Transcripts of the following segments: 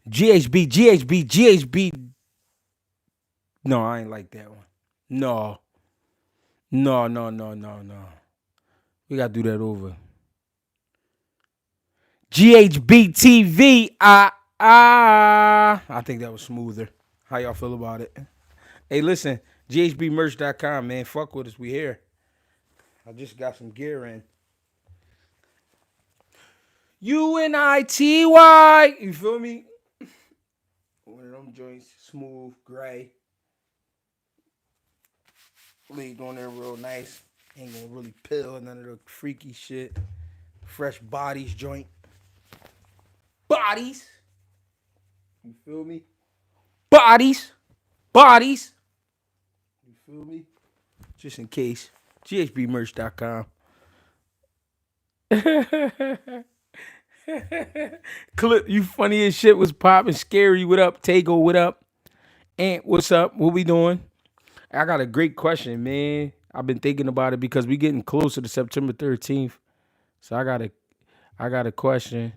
GHB. No, I ain't like that one. No. No. We gotta do that over. GHB TV. I think that was smoother. How y'all feel about it? Hey, listen, GHBmerch.com, man. Fuck with us. We here. I just got some gear in. UNITY. You feel me? One of them joints, smooth, gray. Laid on there real nice. Ain't gonna really pill none of the freaky shit. Fresh bodies joint. Bodies. You feel me? Bodies. You feel me? Just in case. GHBmerch.com. Clip, you funny as shit was popping. Scary, what up? Tago, what up? Ant, what's up? What we doing? I got a great question, man. I've been thinking about it because we getting closer to September 13th. So I got a question.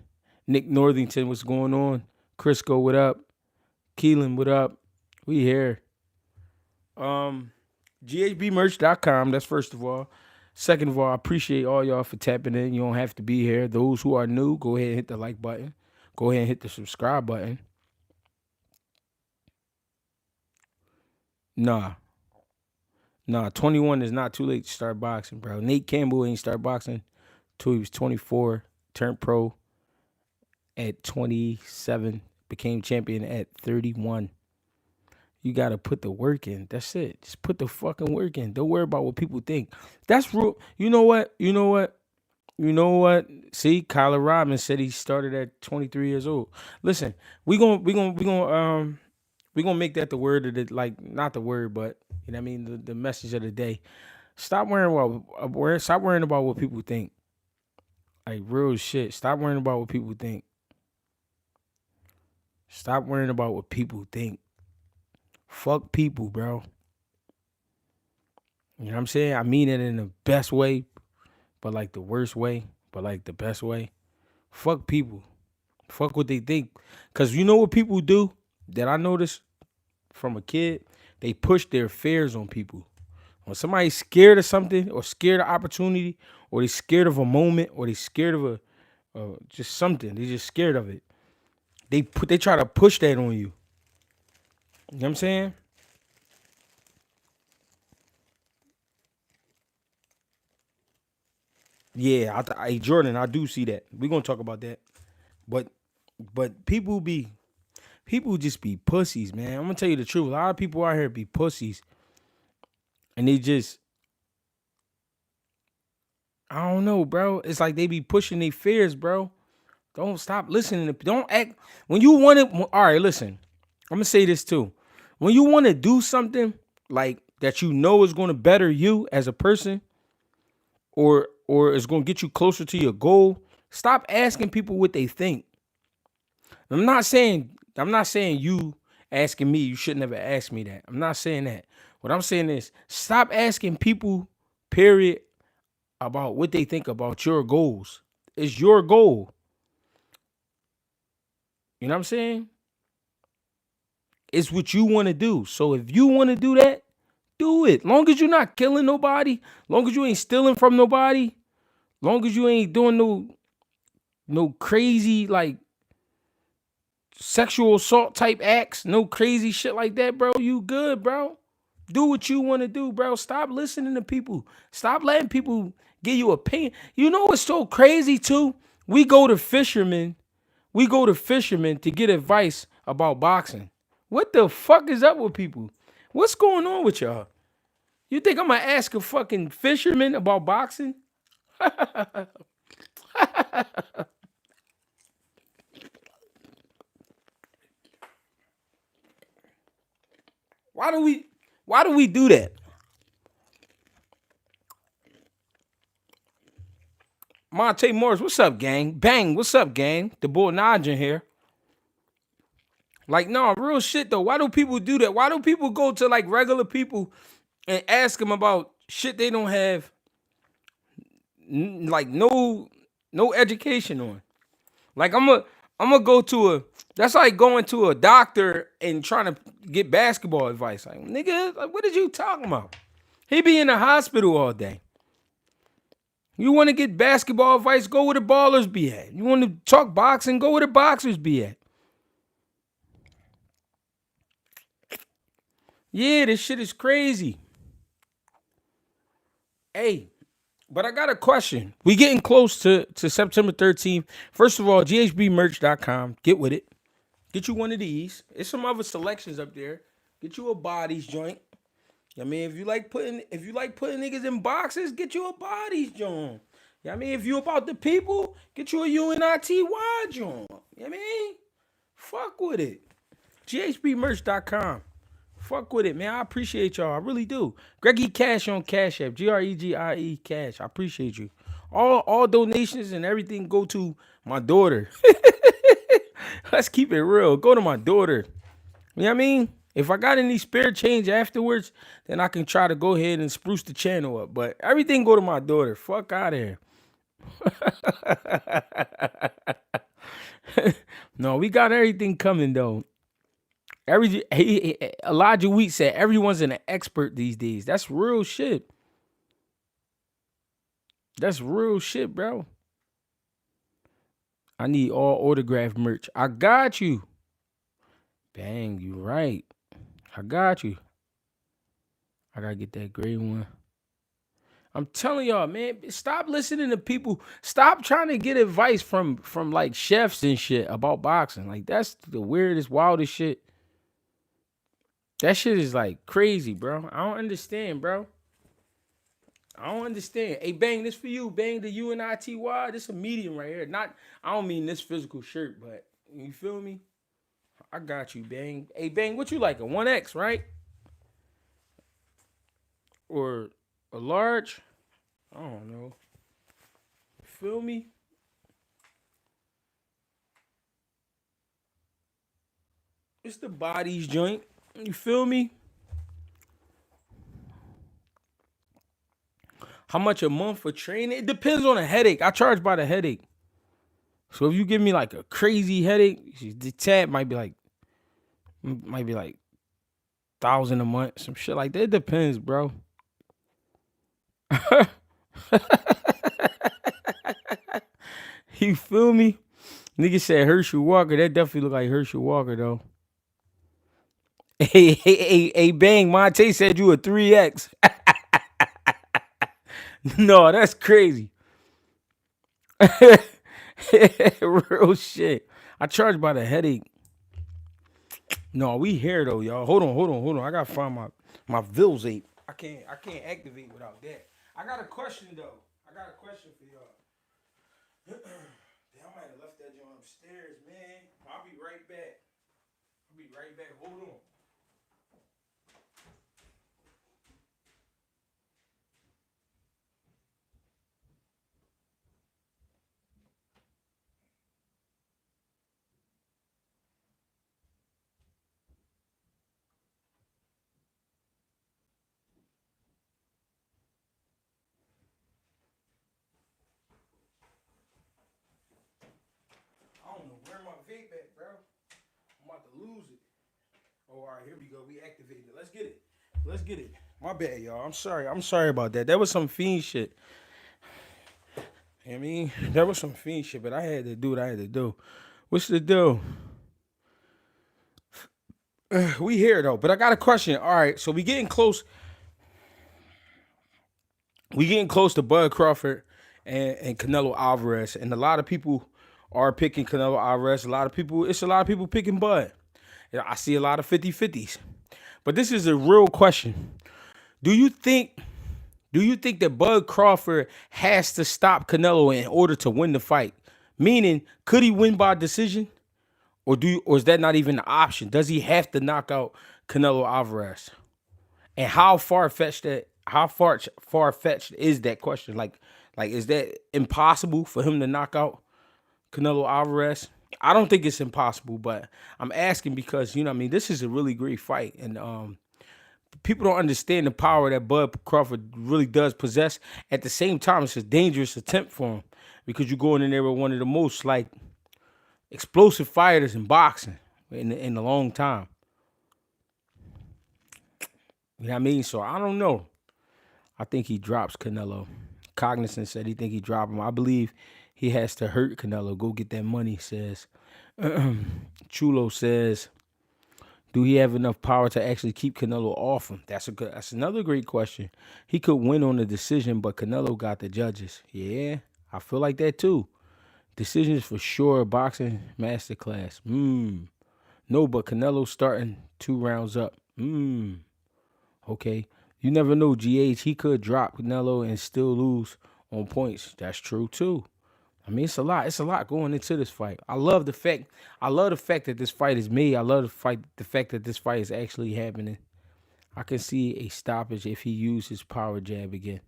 Nick Northington, what's going on? Crisco, what up? Keelan, what up? We here. GHBmerch.com, that's first of all. Second of all, I appreciate all y'all for tapping in. You don't have to be here. Those who are new, go ahead and hit the like button. Go ahead and hit the subscribe button. Nah, 21 is not too late to start boxing, bro. Nate Campbell ain't start boxing till he was 24, turned pro at 27, became champion at 31. You got to put the work in. That's it. Just put the fucking work in. Don't worry about what people think. That's real. You know what? See, Kyler Robbins said he started at 23 years old. Listen, we gonna make that the word of the, like, not the word, but you know what I mean, the message of the day. Stop worrying about what people think. Like, real shit. Stop worrying about what people think. Stop worrying about what people think. Fuck people, bro. You know what I'm saying? I mean it in the best way, but like the worst way, but like the best way. Fuck people. Fuck what they think. Because you know what people do that I noticed from a kid? They push their fears on people. When somebody's scared of something or scared of opportunity or they scared of a moment or they scared of just something, they just scared of it. They try to push that on you. You know what I'm saying? Yeah, Jordan, I do see that. We're gonna talk about that. But people just be pussies, man. I'm gonna tell you the truth. A lot of people out here be pussies. And they just, I don't know, bro. It's like they be pushing their fears, bro. Don't stop listening. Don't act when you want to. All right, listen. I'm gonna say this too. When you want to do something like that, you know is going to better you as a person, or is going to get you closer to your goal. Stop asking people what they think. I'm not saying you asking me. You should never ask me that. I'm not saying that. What I'm saying is stop asking people, period, about what they think about your goals. It's your goal. You know what I'm saying? It's what you want to do. So if you want to do that, do it. Long as you're not killing nobody, long as you ain't stealing from nobody, long as you ain't doing no crazy like sexual assault type acts, no crazy shit like that, bro. You good, bro. Do what you want to do, bro. Stop listening to people. Stop letting people give you opinion. You know what's so crazy too? We go to fishermen to get advice about boxing. What the fuck is up with people? What's going on with y'all? You think I'm gonna ask a fucking fisherman about boxing? Why do we do that? Monte Morris, what's up, gang? Bang, what's up, gang? The boy Najin here. Like, no, real shit though. Why do people do that? Why do people go to like regular people and ask them about shit they don't have like no education on? Like I'm gonna go to a. That's like going to a doctor and trying to get basketball advice. Like, nigga, like, what are you talking about? He be in the hospital all day. You want to get basketball advice? Go where the ballers be at. You want to talk boxing? Go where the boxers be at. Yeah, this shit is crazy. Hey, but I got a question. We getting close to September 13th. First of all, ghbmerch.com. Get with it. Get you one of these. There's some other selections up there. Get you a bodies joint. I mean, if you like putting niggas in boxes, get you a bodies joint. I mean, if you about the people, get you a UNITY joint. I mean, fuck with it. GHBmerch.com. Fuck with it, man. I appreciate y'all. I really do. GregieCash on Cash App. GREGIE Cash. I appreciate you. All donations and everything go to my daughter. Let's keep it real. Go to my daughter. You know what I mean? If I got any spare change afterwards, then I can try to go ahead and spruce the channel up. But everything go to my daughter. Fuck out of here. No, we got everything coming though. Elijah Wheat said everyone's an expert these days. That's real shit. That's real shit, bro. I need all autograph merch. I got you. Bang, you right. I got you. I gotta get that gray one. I'm telling y'all, man, stop listening to people. Stop trying to get advice from like chefs and shit about boxing. Like, that's the weirdest, wildest shit. That shit is like crazy, bro. I don't understand, bro. I don't understand. Hey, Bang, this for you. Bang, the UNITY. This a medium right here. Not, I don't mean this physical shirt, but you feel me? I got you, Bang. Hey, Bang, what you like? A 1X, right? Or a large? I don't know. Feel me? It's the bodies joint. You feel me? How much a month for training? It depends on a headache. I charge by the headache. So if you give me like a crazy headache, the tab might be like 1,000 a month, some shit like that. It depends, bro. You feel me? Nigga said Herschel Walker. That definitely look like Herschel Walker though. Hey, Bang, Monte said you a 3X. No, that's crazy. Real shit. I charge by the headache. No, we here though, y'all. Hold on. I gotta find my Vils ape. I can't activate without that. I got a question though. I got a question for y'all. Damn, I might have left that joint upstairs, man. I'll be right back. Hold on. I don't know where my vape at, bro. I'm about to lose it. Oh, all right, here we go. We activated it. Let's get it. My bad, y'all. I'm sorry about that. That was some fiend shit. You know what I mean? That was some fiend shit, but I had to do what I had to do. What's the deal? We here though, but I got a question. All right, so we getting close. We getting close to Bud Crawford and Canelo Alvarez, and a lot of people are picking Canelo Alvarez. It's a lot of people picking Bud. I see a lot of 50-50s. But this is a real question. Do you think that Bud Crawford has to stop Canelo in order to win the fight? Meaning, could he win by decision? Or is that not even an option? Does he have to knock out Canelo Alvarez? And how far-fetched is that question? Like is that impossible for him to knock out Canelo Alvarez? I don't think it's impossible, but I'm asking because, you know what I mean, this is a really great fight. And people don't understand the power that Bud Crawford really does possess. At the same time, it's a dangerous attempt for him because you're going in there with one of the most, like, explosive fighters in boxing in a long time. You know what I mean? So I don't know. I think he drops Canelo. Cognizant said he think he drop him. I believe he has to hurt Canelo. Go get that money, says. Chulo says, do he have enough power to actually keep Canelo off him? That's another great question. He could win on the decision, but Canelo got the judges. Yeah, I feel like that too. Decisions for sure. Boxing masterclass. No, but Canelo starting 2 rounds up. Okay. You never know, GH. He could drop Canelo and still lose on points. That's true too. I mean, it's a lot. It's a lot going into this fight. I love the fact that this fight is made. I love the fact that this fight is actually happening. I can see a stoppage if he used his power jab again.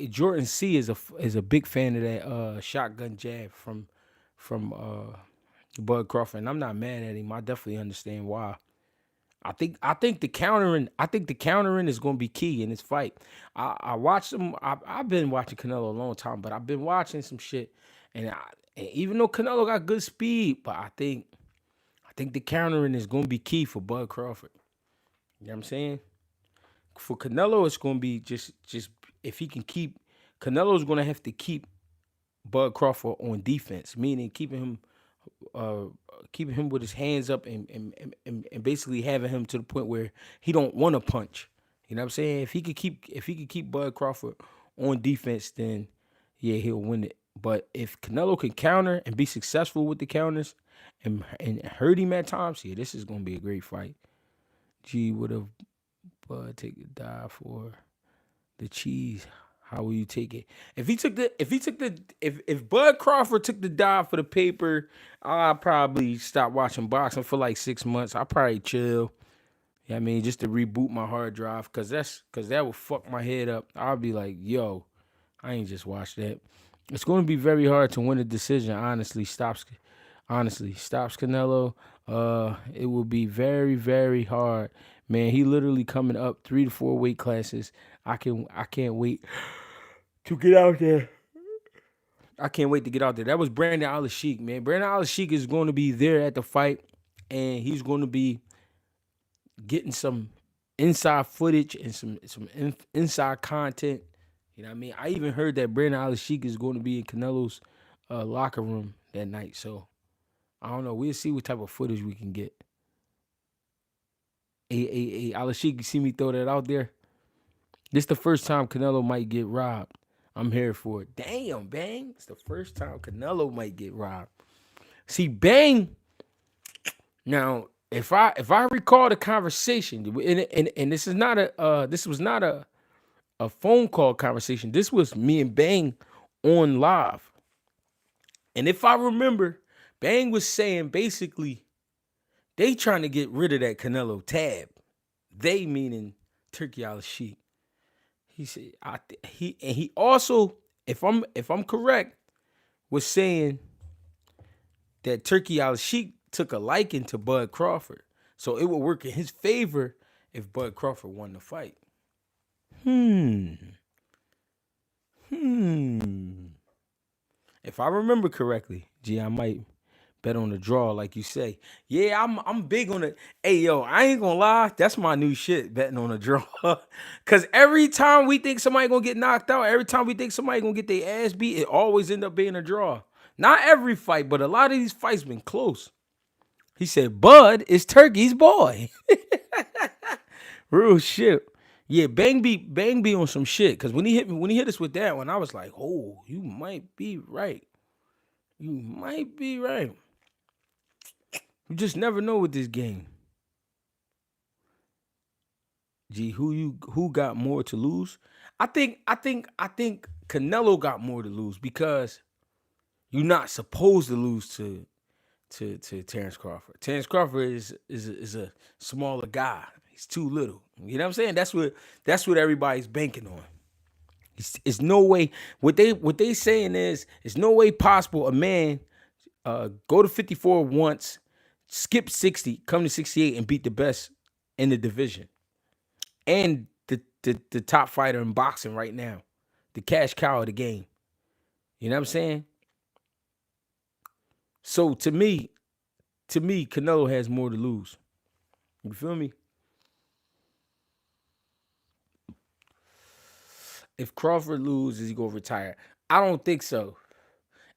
Jordan C is a big fan of that shotgun jab from Bud Crawford, and I'm not mad at him. I definitely understand why. I think the countering is going to be key in this fight. I watched him. I've been watching Canelo a long time, but I've been watching some shit, and even though Canelo got good speed, but I think the countering is going to be key for Bud Crawford. You know what I'm saying? For Canelo, it's going to be just if he can keep Canelo's going to have to keep Bud Crawford on defense, meaning keeping him with his hands up and basically having him to the point where he don't want to punch. You know what I'm saying? If he could keep Bud Crawford on defense, then yeah, he'll win it. But if Canelo can counter and be successful with the counters and hurt him at times, yeah, this is gonna be a great fight. G would have take a dive for the cheese. How will you take it? If Bud Crawford took the dive for the paper, I'll probably stop watching boxing for like 6 months. I'll probably chill. You know what I mean? Just to reboot my hard drive, cause that will fuck my head up. I'll be like, yo, I ain't just watched that. It's going to be very hard to win a decision. Honestly, stops Canelo. It will be very, very hard. Man, he literally coming up 3 to 4 weight classes. I can't wait to get out there. I can't wait to get out there. That was Brandon Alashik, man. Brandon Alashik is going to be there at the fight, and he's going to be getting some inside footage and some inside content. You know what I mean? I even heard that Brandon Alashik is going to be in Canelo's locker room that night. So I don't know. We'll see what type of footage we can get. Hey, Alashik, you see me throw that out there? This the first time Canelo might get robbed. I'm here for it. Damn, Bang. It's the first time Canelo might get robbed. See, Bang. Now, if I recall the conversation, and this was not a phone call conversation. This was me and Bang on live. And if I remember, Bang was saying basically they trying to get rid of that Canelo tab. They meaning Turki Al-Sheikh. He said he also, if I'm correct, was saying that Turki Al-Sheikh took a liking to Bud Crawford. So it would work in his favor if Bud Crawford won the fight. If I remember correctly, gee, I might bet on the draw, like you say. Yeah, I'm big on it. Hey, yo, I ain't gonna lie, that's my new shit, betting on the draw. Cause every time we think somebody gonna get knocked out, every time we think somebody gonna get their ass beat, it always end up being a draw. Not every fight, but a lot of these fights been close. He said, Bud is Turkey's boy. Real shit. Yeah, Bang be on some shit. Cause when he hit us with that one, I was like, oh, you might be right. You might be right. You just never know with this game. Gee, who got more to lose? I think Canelo got more to lose because you're not supposed to lose to Terrence Crawford. Terrence Crawford is a smaller guy. He's too little. You know what I'm saying? That's what everybody's banking on. It's no way. What they saying is, it's no way possible a man go to 54 once, skip 60, come to 68, and beat the best in the division, and the top fighter in boxing right now, the cash cow of the game. You know what I'm saying? So to me, Canelo has more to lose. You feel me? If Crawford loses, is he gonna retire? I don't think so.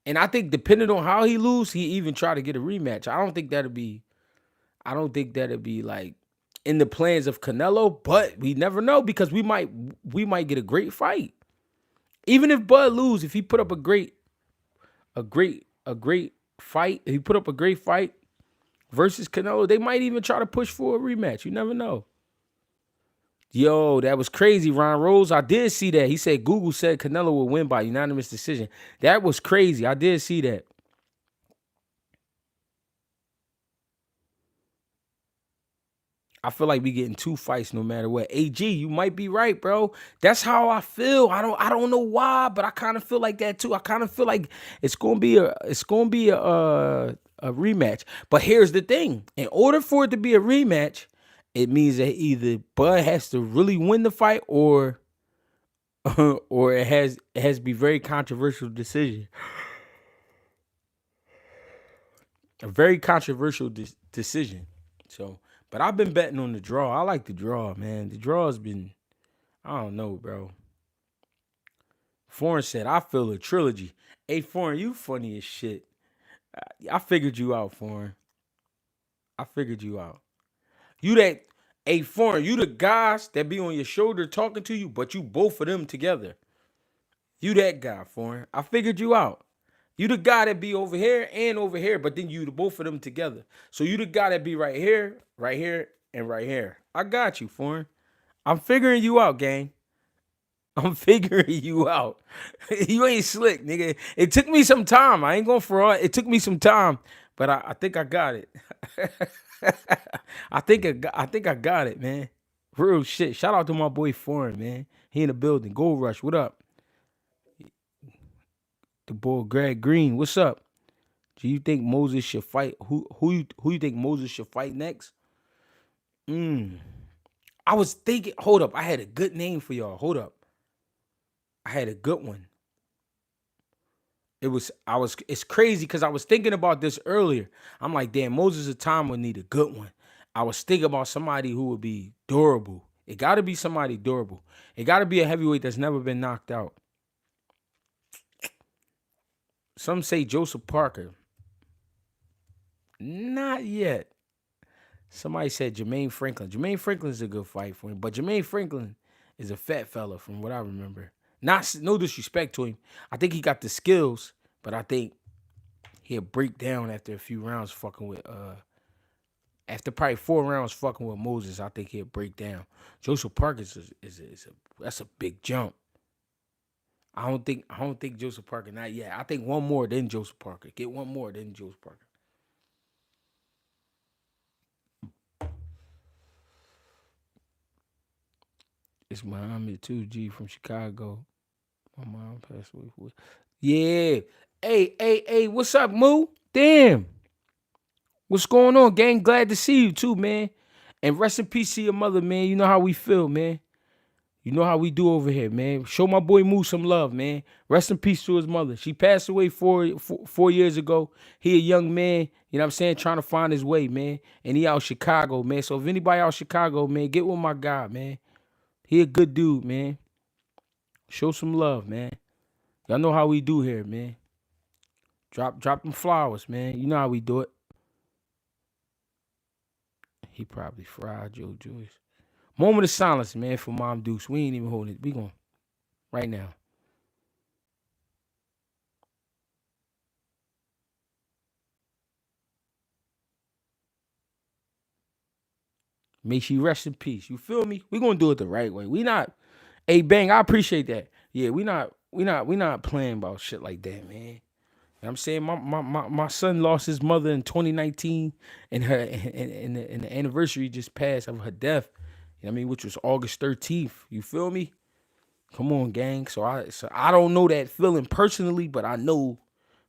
And I think depending on how he lose, he even try to get a rematch. I don't think that'd be. I don't think that'd be like in the plans of Canelo. But we never know because we might get a great fight. Even if Bud lose, if he put up a great fight, if he put up a great fight versus Canelo, they might even try to push for a rematch. You never know. Yo, that was crazy, Ron Rose. I did see that. He said Google said Canelo will win by unanimous decision. That was crazy. I did see that. I feel like we getting two fights no matter what. AG, you might be right, bro. That's how I feel. I don't know why, but I kind of feel like that too. I kind of feel like it's gonna be a rematch. But here's the thing: in order for it to be a rematch, it means that either Bud has to really win the fight, or or it has to be very controversial decision, a very controversial decision. So, but I've been betting on the draw. I like the draw, man. The draw has been, I don't know, bro. Foreign said, I feel a trilogy. Hey, Foreign, you funny as shit. I figured you out, Foreign. I figured you out. You that, hey, Foreign, you the guys that be on your shoulder talking to you, but you both of them together. You that guy, Foreign. I figured you out. You the guy that be over here and over here, but then you the both of them together. So you the guy that be right here, and right here. I got you, Foreign. I'm figuring you out, gang. I'm figuring you out. You ain't slick, nigga. It took me some time. I ain't going for all. It took me some time, but I think I got it. I think I got it, man. Real shit. Shout out to my boy Foreign, man. He in the building. Gold Rush, what up? The boy Greg Green, what's up? Do you think Moses should fight? Who you think Moses should fight next? Mm. I was thinking. Hold up, I had a good name for y'all. Hold up, I had a good one. It's crazy because I was thinking about this earlier. I'm like, damn, Moses of time would need a good one. I was thinking about somebody who would be durable. It got to be somebody durable. It got to be a heavyweight that's never been knocked out. Some say Joseph Parker. Not yet. Somebody said Jermaine Franklin. Jermaine Franklin's a good fight for him, but Jermaine Franklin is a fat fella from what I remember. Not no disrespect to him. I think he got the skills, but I think he'll break down after a few rounds fucking with after probably 4 rounds fucking with Moses. I think he'll break down. Joseph Parker that's a big jump. I don't think Joseph Parker, not yet. I think one more than Joseph Parker. Get one more than Joseph Parker. It's Muhammad 2G from Chicago. My mom passed away. Yeah. Hey, what's up, Moo? Damn. What's going on, gang? Glad to see you too, man. And rest in peace to your mother, man. You know how we feel, man. You know how we do over here, man. Show my boy Moo some love, man. Rest in peace to his mother. She passed away 4 years ago. He a young man, you know what I'm saying, trying to find his way, man. And he out Chicago, man. So if anybody out Chicago, man, get with my guy, man. He a good dude, man. Show some love, man. Y'all know how we do here, man. Drop them flowers, man. You know how we do it. He probably fried Joe Joyce. Moment of silence, man, for Mom Deuce. We ain't even holding it. We going right now. May she rest in peace. You feel me? We gonna do it the right way. We not. Hey, Bang, I appreciate that. Yeah, we not playing about shit like that, man. You know what I'm saying my son lost his mother in 2019, and the anniversary just passed of her death. You know what I mean, which was August 13th. You feel me? Come on, gang. So I don't know that feeling personally, but I know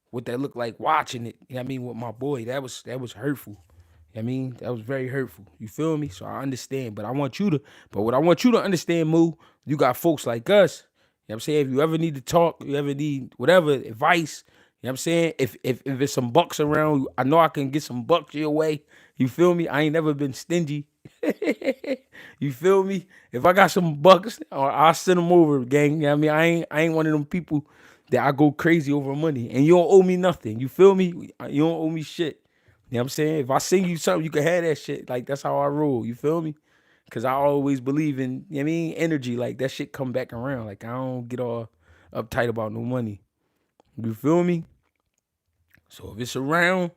what that looked like watching it. You know what I mean, with my boy. That was hurtful. You know what I mean, that was very hurtful. You feel me? So I understand. But what I want you to understand, Moo, you got folks like us. You know what I'm saying? If you ever need to talk, you ever need whatever advice, You know what I'm saying? If there's some bucks around, I know I can get some bucks your way. You feel me? I ain't never been stingy. You feel me? If I got some bucks, or I'll send them over, gang. You know what I mean? I ain't one of them people that I go crazy over money. And you don't owe me nothing. You feel me? You don't owe me shit. You know what I'm saying? If I send you something, you can have that shit. Like, that's how I roll. You feel me? Cause I always believe in, you know what I mean, energy. Like, that shit come back around. Like, I don't get all uptight about no money. You feel me? So if it's around,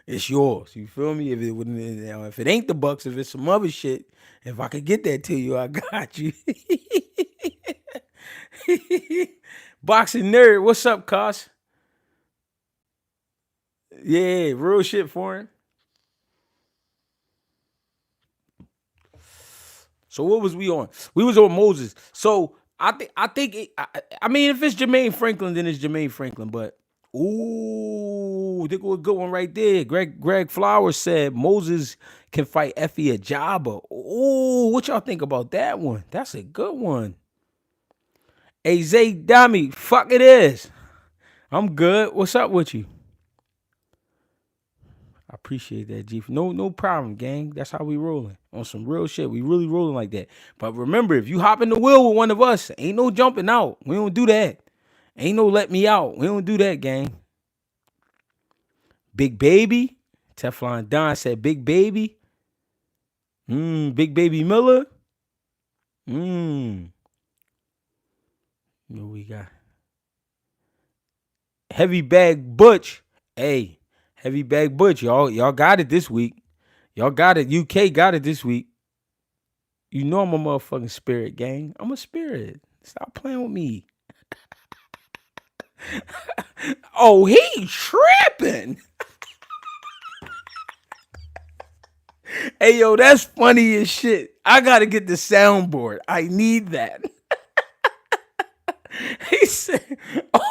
it's yours. You feel me? If it ain't the bucks, if it's some other shit, if I could get that to you, I got you. Boxing nerd, what's up, Cos? Yeah, real shit foreign. So what was we on? We was on Moses. So I mean, if it's Jermaine Franklin, then it's Jermaine Franklin. But ooh, think of a good one right there. Greg Flowers said Moses can fight Effie Ajaba. Ooh, what y'all think about that one? That's a good one. Hey Zay Dami, fuck it is. I'm good. What's up with you? I appreciate that, G. No problem, gang. That's how we rolling. On some real shit. We really rolling like that. But remember, if you hop in the wheel with one of us, ain't no jumping out. We don't do that. Ain't no let me out. We don't do that, gang. Big baby. Teflon Don said big baby. Big baby Miller. What we got? Heavy bag Butch. Hey, heavy bag Butch. Y'all got it this week. Y'all got it. UK got it this week. You know I'm a motherfucking spirit, gang. I'm a spirit. Stop playing with me. Oh, he tripping. Hey, yo, that's funny as shit. I gotta get the soundboard. I need that. He said,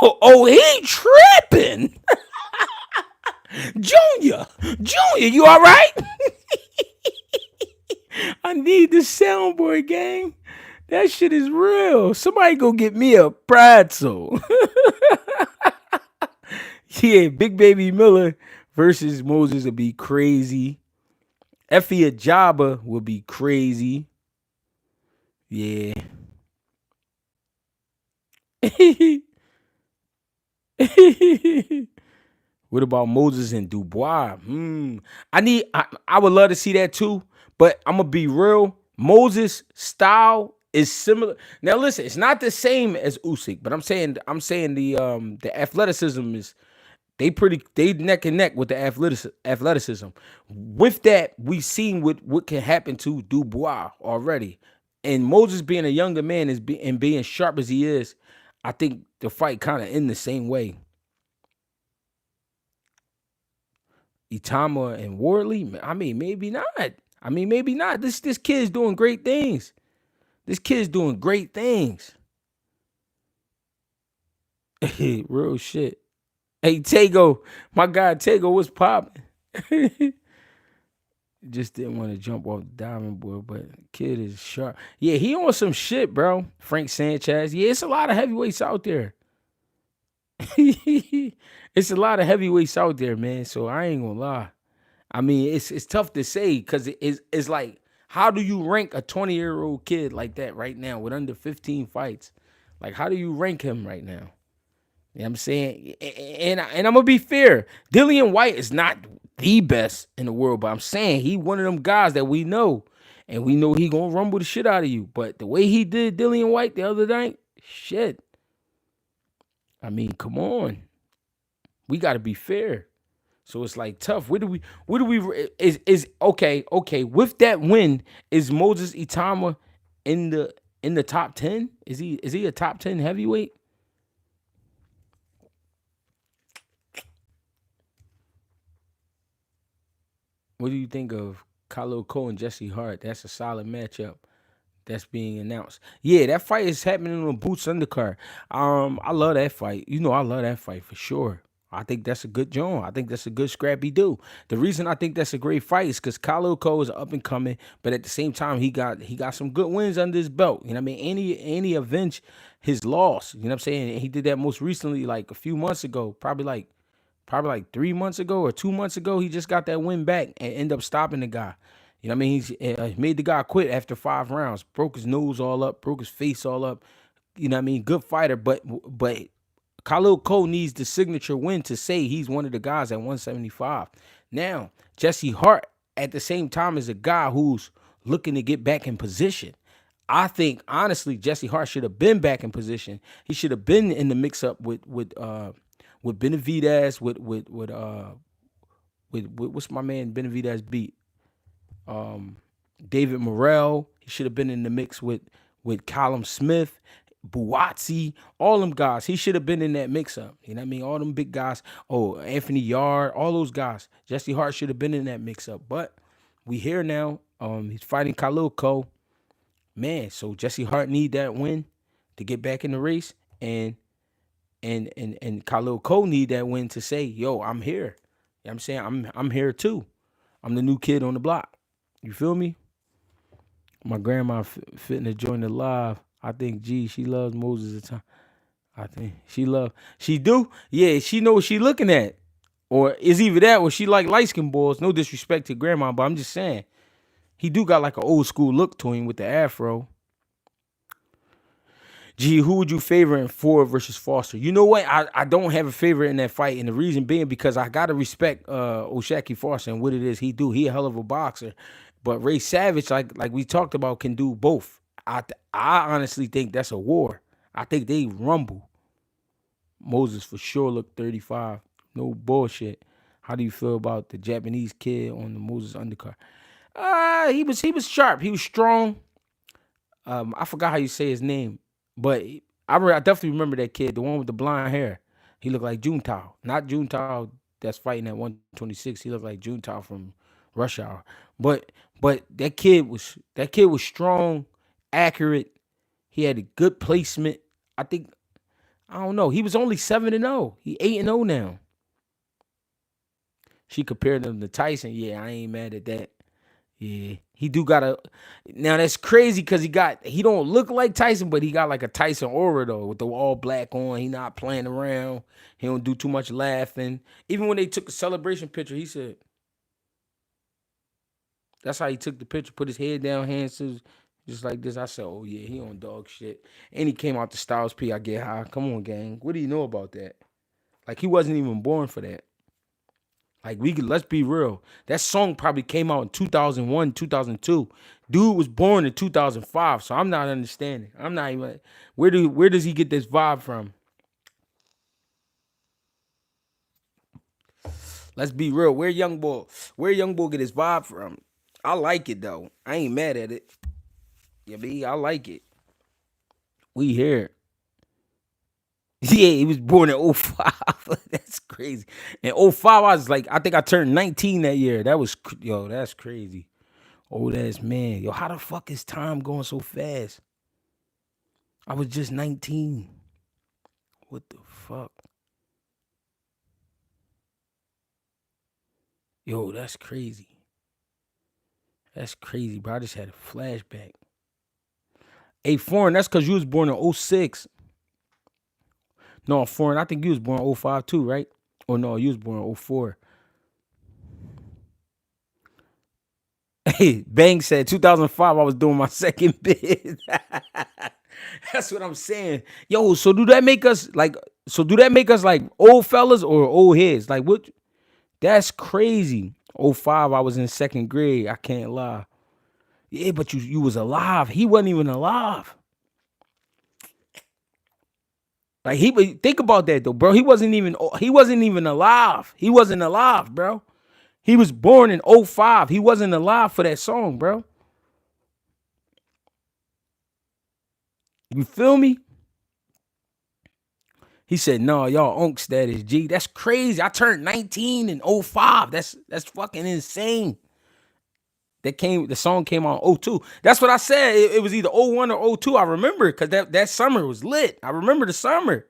oh, he tripping. Junior, you all right? I need the soundboard, gang. That shit is real. Somebody go get me a pretzel. Yeah, Big Baby Miller versus Moses would be crazy. Effie Ajaba would be crazy. Yeah. What about Moses and Dubois? I would love to see that too, but I'm gonna be real. Moses' style is similar. Now listen, it's not the same as Usyk, but I'm saying the athleticism is they neck and neck with the athleticism. With that, we've seen what can happen to Dubois already. And Moses being a younger man and being sharp as he is, I think the fight kind of in the same way. Itauma and Wardley, I mean, maybe not. Maybe not. This kid's doing great things. This kid's doing great things. Real shit. Hey, Tego, my guy Tego was popping. Just didn't want to jump off the diamond board, but kid is sharp. Yeah, he on some shit, bro. Frank Sanchez. Yeah, it's a lot of heavyweights out there. It's a lot of heavyweights out there, man. So I ain't gonna lie. I mean, it's tough to say because it's like, how do you rank a 20-year-old kid like that right now with under 15 fights? Like, how do you rank him right now? You know what I'm saying? And I'm gonna be fair. Dillian White is not the best in the world, but I'm saying he one of them guys that we know. And we know he gonna rumble the shit out of you. But the way he did Dillian White the other night, shit. I mean, come on. We gotta be fair. So it's like tough. Where do we is okay. With that win, is Moses Itauma in the top 10? Is he a top 10 heavyweight? What do you think of Khalil Cole and Jesse Hart? That's a solid matchup that's being announced. Yeah, that fight is happening on Boots Undercard. I love that fight. You know, I love that fight for sure. I think that's a good joint. I think that's a good scrappy do. The reason I think that's a great fight is because Khalil Cole is up and coming, but at the same time, he got some good wins under his belt. You know what I mean? And he avenged his loss. You know what I'm saying? And he did that most recently, like a few months ago, probably like probably like 3 months ago or 2 months ago. He just got that win back and ended up stopping the guy. You know what I mean? He's made the guy quit after 5 rounds. Broke his nose all up, broke his face all up. You know what I mean? Good fighter, but Khalil Cole needs the signature win to say he's one of the guys at 175. Now, Jesse Hart at the same time is a guy who's looking to get back in position. I think honestly, Jesse Hart should have been back in position. He should have been in the mix up with Benavidez, with what's my man Benavidez beat? David Morrell. He should have been in the mix with Callum Smith, Buatsi, all them guys. He should have been in that mix up. You know what I mean? All them big guys. Oh, Anthony Yard, all those guys. Jesse Hart should have been in that mix up. But we here now. He's fighting Khalil Cole. Man, so Jesse Hart need that win to get back in the race, and Khalil Cole need that win to say, yo, I'm here. You know what I'm saying? I'm here too. I'm the new kid on the block. You feel me? My grandma fitting to join the live. I think, she loves Moses a time. I think she do? Yeah, she know what she looking at. Or it's either that or she like light-skinned boys. No disrespect to grandma, but I'm just saying. He do got like an old school look to him with the afro. Who would you favor in Ford versus Foster? You know what? I don't have a favorite in that fight, and the reason being because I gotta respect O'Shaquie Foster and what it is he do. He a hell of a boxer, but Ray Savage, like we talked about, can do both. I honestly think that's a war. I think they rumble. Moses for sure look 35. No bullshit. How do you feel about the Japanese kid on the Moses undercard? He was sharp. He was strong. I forgot how you say his name, but I definitely remember that kid, the one with the blonde hair. He looked like Juntao, not Juntao that's fighting at 126. He looked like Juntao from Rush Hour. But that kid was strong, accurate. He had a good placement. I don't know. He was only 7-0. He 8-0 now. She compared him to Tyson. Yeah, I ain't mad at that. Yeah, he do got a. Now that's crazy because he don't look like Tyson, but he got like a Tyson aura though, with the all black on. He not playing around. He don't do too much laughing. Even when they took a celebration picture, he said, that's how he took the picture. Put his head down, hands just like this. I said, oh yeah, he on dog shit. And he came out the Styles P. I get high. Come on, gang. What do you know about that? Like he wasn't even born for that. Like let's be real. That song probably came out in 2001, 2002. Dude was born in 2005, so I'm not understanding. I'm not even. Where does he get this vibe from? Let's be real. Where young boy get his vibe from? I like it though. I ain't mad at it. Yeah, B, I like it. We here. Yeah, he was born in 05. That's crazy. In 05, I think I turned 19 that year. That's crazy. Old ass man. Yo, how the fuck is time going so fast? I was just 19. What the fuck? Yo, that's crazy. That's crazy, bro. I just had a flashback. Hey, Foreign, that's because you was born in 06. No, Foreign, I think you was born in 05 too, right? Or no, you was born in 04. Hey, Bang said 2005, I was doing my second bid. That's what I'm saying. Yo, so do that make us like old fellas or old heads? Like what? That's crazy. 05, I was in second grade. I can't lie. Yeah, but you was alive. He wasn't even alive. Like think about that though, bro. He wasn't even alive. He wasn't alive, bro. He was born in 05. He wasn't alive for that song, bro. You feel me? He said, no, y'all unk status, G. That's crazy. I turned 19 in 05. That's fucking insane. The song came out in 02. That's what I said. It was either 01 or 02. I remember because that summer was lit. I remember the summer.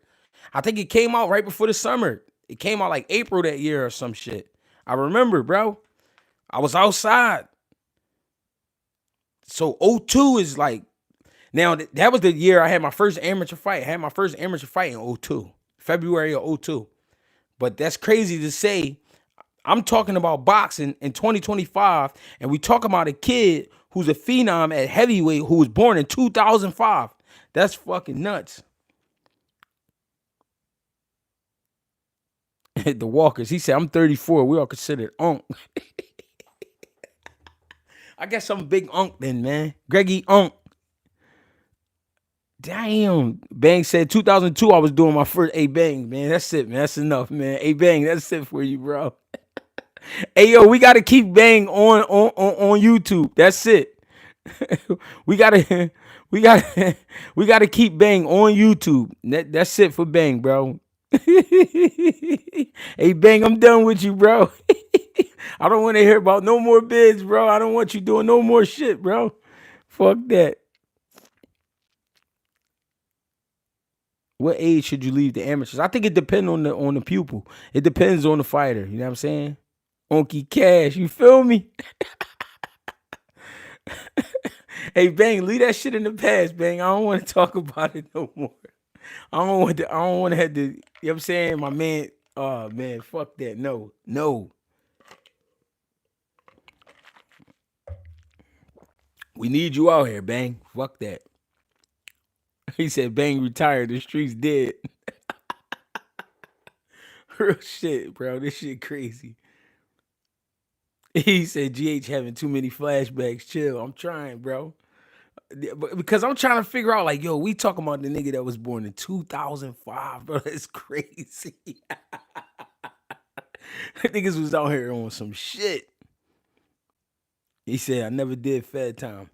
I think it came out right before the summer. It came out like April that year or some shit. I remember, bro. I was outside. So 02 is like, now that was the year I had my first amateur fight. I had my first amateur fight in 02, February of 02. But that's crazy to say. I'm talking about boxing in 2025, and we talk about a kid who's a phenom at heavyweight who was born in 2005. That's fucking nuts. The Walkers. He said, I'm 34. We all considered unk. I guess I'm a big unk then, man. Greggy unk. Damn. Bang said 2002 I was doing my first A Bang, man. That's it, man. That's enough, man. A Bang, that's it for you, bro. Hey yo, we gotta keep Bang on YouTube. That's it. we gotta we gotta we gotta keep Bang on YouTube. That's it for Bang, bro. Hey Bang, I'm done with you, bro. I don't want to hear about no more bids, bro. I don't want you doing no more shit, bro. Fuck that. What age should you leave the amateurs? I think it depends on the pupil. It depends on the fighter. You know what I'm saying? Onky Cash, you feel me? Hey Bang, leave that shit in the past, Bang. I don't want to talk about it no more. I don't want to have to, you know what I'm saying? My man, oh man, fuck that. No, no. We need you out here, Bang. Fuck that. He said Bang retired, the streets dead. Real shit, bro. This shit crazy. He said GH having too many flashbacks. Chill. I'm trying, bro. Because I'm trying to figure out, like, yo, we talking about the nigga that was born in 2005, bro. That's crazy. Niggas was out here on some shit. He said, I never did Fed time.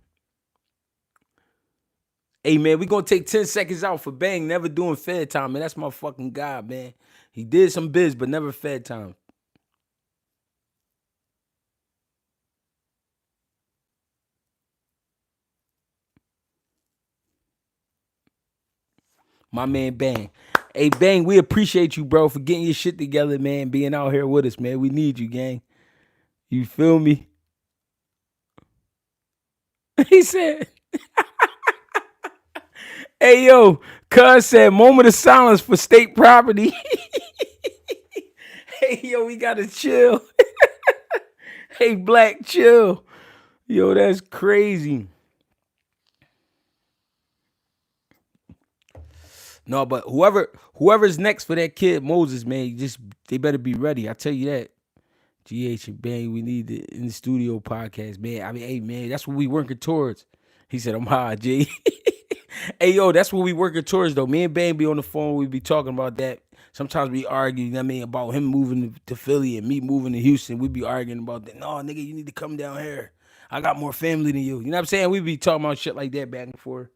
Hey, man, we gonna take 10 seconds out for Bang, never doing Fed time, man. That's my fucking guy, man. He did some biz, but never Fed time. My man Bang. Hey, Bang, we appreciate you, bro, for getting your shit together, man, being out here with us, man. We need you, gang. You feel me? He said, hey, yo, cuz said, moment of silence for state property. Hey, yo, we gotta chill. Hey, Black, chill. Yo, that's crazy. No, but whoever's next for that kid Moses, man, they better be ready. I tell you that. GH and Bang, we need the in the studio podcast, man. I mean, hey man, that's what we working towards. He said, I'm high, G. Hey yo, that's what we working towards though. Me and Bang be on the phone, we be talking about that. Sometimes we argue, you know what I mean, about him moving to Philly and me moving to Houston. We be arguing about that. No, nigga, you need to come down here. I got more family than you. You know what I'm saying? We be talking about shit like that back and forth.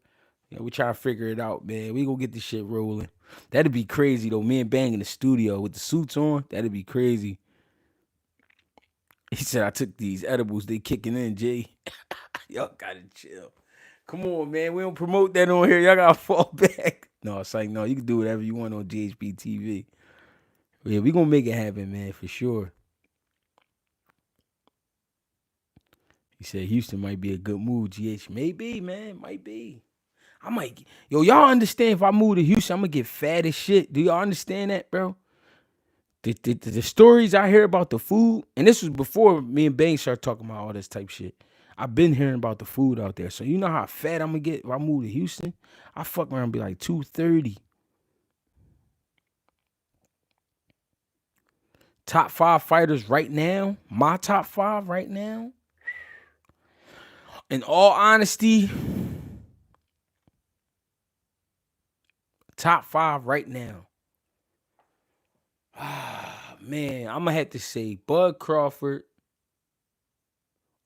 Yeah, we try to figure it out, man. We gonna get this shit rolling. That'd be crazy though. Me and Bang in the studio with the suits on. That'd be crazy. He said, I took these edibles. They kicking in, Jay. Y'all gotta chill. Come on, man. We don't promote that on here. Y'all gotta fall back. No, it's like, no, you can do whatever you want on GHB TV. Yeah, we gonna make it happen, man, for sure. He said Houston might be a good move, GH. Maybe, man. Might be. I might. Yo, y'all understand if I move to Houston, I'm gonna get fat as shit. Do y'all understand that, bro? The stories I hear about the food, and this was before me and Bang started talking about all this type shit. I've been hearing about the food out there. So you know how fat I'm gonna get if I move to Houston? I fuck around and be like 230. Top 5 fighters right now. My top 5 right now. In all honesty, top 5 right now. Ah, man, I'm gonna have to say Bud Crawford,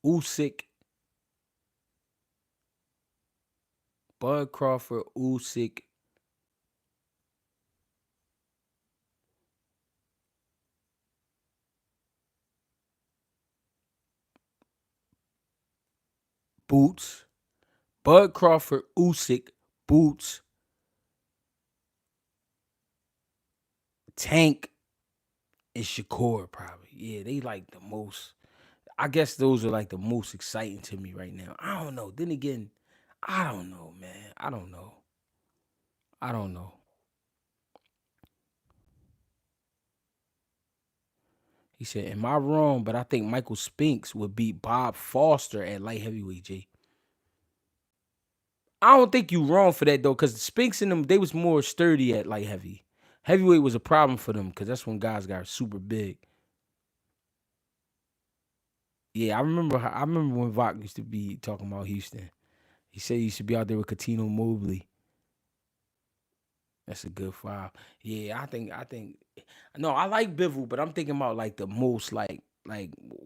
Usyk, Bud Crawford, Usyk, Boots, Bud Crawford, Usyk, Boots, Tank, and Shakur probably. Yeah, they like the most. I guess those are like the most exciting to me right now. I don't know. Then again, I don't know, man. I don't know. I don't know. He said, "Am I wrong? But I think Michael Spinks would beat Bob Foster at light heavyweight." G. I don't think you wrong for that though, because the Spinks and them they was more sturdy at light heavy. Heavyweight was a problem for them because that's when guys got super big. Yeah, I remember. I remember when Vok used to be talking about Houston. He said he used to be out there with Katino Mobley. That's a good file. Yeah, I think no, I like Bivol, but I'm thinking about like the most like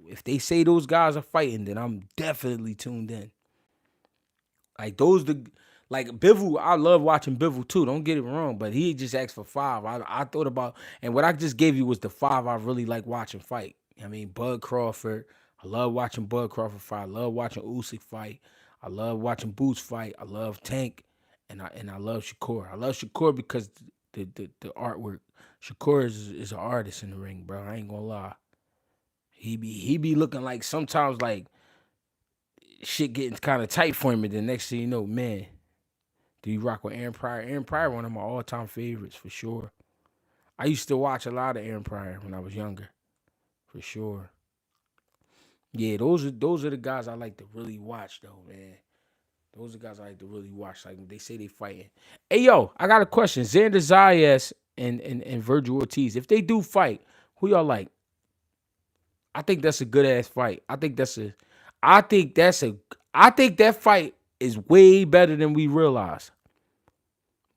if they say those guys are fighting, then I'm definitely tuned in. Like those the like Bivol, I love watching Bivol too. Don't get it wrong, but he just asked for five. I thought about and what I just gave you was the five I really like watching fight. I mean, Bud Crawford. I love watching Bud Crawford fight. I love watching Usyk fight. I love watching Boots fight. I love Tank, and I love Shakur. I love Shakur because the artwork. Shakur is an artist in the ring, bro. I ain't gonna lie. He be looking like sometimes like shit getting kind of tight for him, and the next thing you know, man, do you rock with Aaron Pryor? Aaron Pryor, one of my all time favorites for sure. I used to watch a lot of Aaron Pryor when I was younger, for sure. Yeah, those are the guys I like to really watch though, man. Those are the guys I like to really watch. Like when they say they fighting. Hey yo, I got a question. Xander Zayas and Virgil Ortiz, if they do fight, who y'all like? I think that's a good ass fight. I think that's a I think that fight is way better than we realize.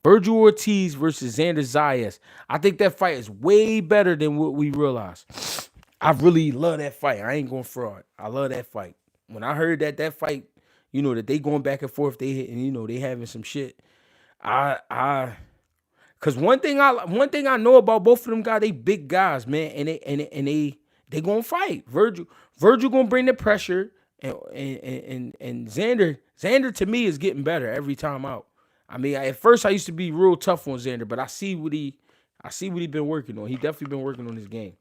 Virgil Ortiz versus Xander Zayas. I think that fight is way better than what we realize. I really love that fight. I ain't going fraud. I love that fight. When I heard that fight, that they going back and forth, they hitting, they having some shit. I cause one thing I know about both of them guys, they big guys, man, and they gonna fight. Virgil gonna bring the pressure, and Xander to me is getting better every time out. I mean, at first I used to be real tough on Xander, but I see what he been working on. He definitely been working on his game.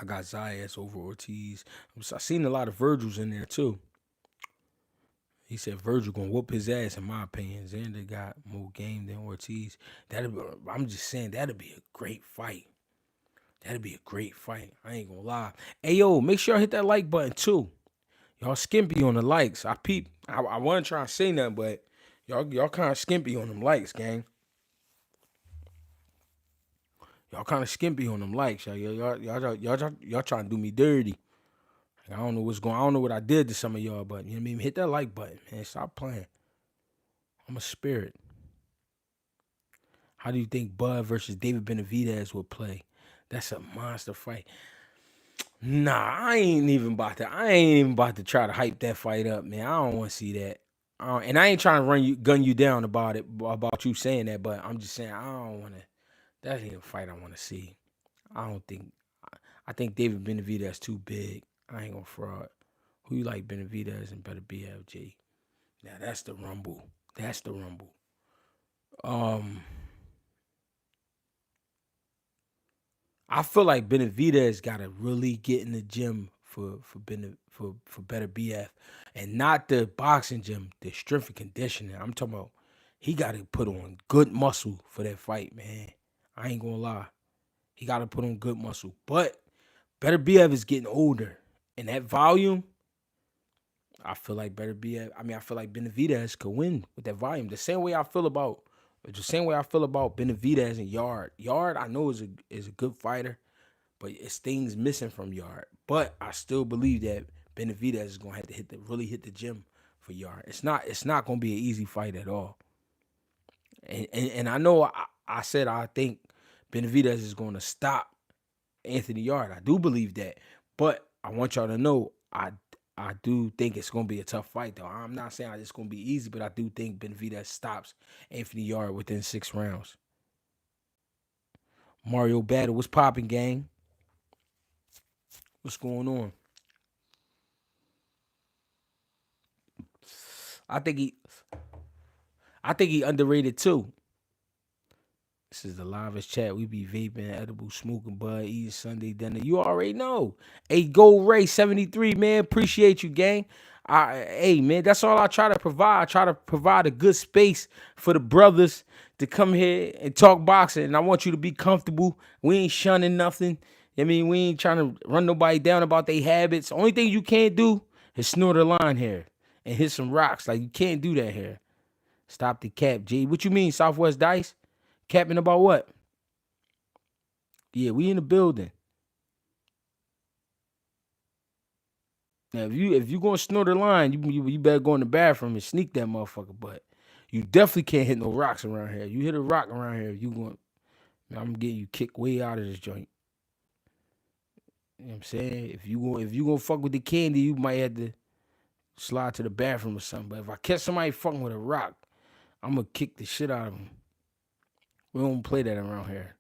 I got Zayas over Ortiz. I seen a lot of Virgils in there too. He said Virgil gonna whoop his ass. In my opinion, Xander got more game than Ortiz. I'm just saying that'd be a great fight. That'd be a great fight. I ain't gonna lie. Hey yo, make sure I hit that like button too. Y'all skimpy on the likes. I peep. I wasn't trying to say nothing, but y'all kind of skimpy on them likes, gang. Y'all kind of skimpy on them likes. Y'all trying to do me dirty. Like, I don't know what's going. I don't know what I did to some of y'all, but you know what I mean. Hit that like button, man. Stop playing. I'm a spirit. How do you think Bud versus David Benavidez would play? That's a monster fight. Nah, I ain't even about to try to hype that fight up, man. I don't want to see that. And I ain't trying to gun you down about you saying that, but I'm just saying I don't want to. That ain't a fight I want to see. I don't think. I think David Benavidez too big. I ain't gonna fraud. Who you like, Benavidez and better BLG? Now that's the rumble. That's the rumble. Um, I feel like Benavidez got to really get in the gym for better BF, and not the boxing gym, the strength and conditioning. I'm talking about he got to put on good muscle for that fight, man. I ain't gonna lie, he got to put on good muscle. But better BF is getting older, and that volume, I feel like Benavidez could win with that volume. The same way I feel about Benavidez and Yard. Yard, I know is a good fighter, but it's things missing from Yard. But I still believe that Benavidez is gonna have to really hit the gym for Yard. It's not gonna be an easy fight at all. And I know I said I think Benavidez is gonna stop Anthony Yard. I do believe that. But I want y'all to know I do think it's gonna be a tough fight though. I'm not saying it's gonna be easy, but I do think Benavidez stops Anthony Yard within 6 rounds. Mario Battle, what's popping, gang? What's going on? I think he I think he underrated too. This is the livest chat. We be vaping, edible, smoking, bud, eating Sunday dinner. You already know. Hey, Gold Ray 73, man. Appreciate you, gang. Hey man, that's all I try to provide. I try to provide a good space for the brothers to come here and talk boxing. And I want you to be comfortable. We ain't shunning nothing. I mean, we ain't trying to run nobody down about their habits. Only thing you can't do is snort a line here and hit some rocks. Like you can't do that here. Stop the cap, G. What you mean, Southwest Dice? Capping about what? Yeah, we in the building. Now, if you gonna snort a line, you better go in the bathroom and sneak that motherfucker. But you definitely can't hit no rocks around here. You hit a rock around here, you going, I'm getting you kicked way out of this joint. You know what I'm saying? If you gonna fuck with the candy, you might have to slide to the bathroom or something. But if I catch somebody fucking with a rock, I'm gonna kick the shit out of them. We don't play that around here.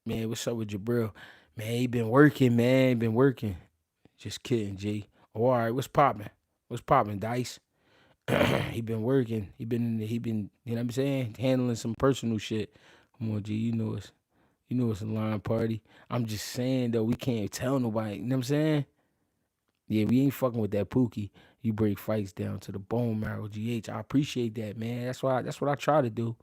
Man, what's up with Jabril? Man, he been working, man. He been working. Just kidding, G. Oh, all right, what's popping? What's popping, Dice? He been working. He been, you know what I'm saying? Handling some personal shit. Come on, G, you know it's a line party. I'm just saying though, we can't tell nobody. You know what I'm saying? Yeah, we ain't fucking with that Pookie. You break fights down to the bone marrow, GH. I appreciate that, man. That's what I try to do.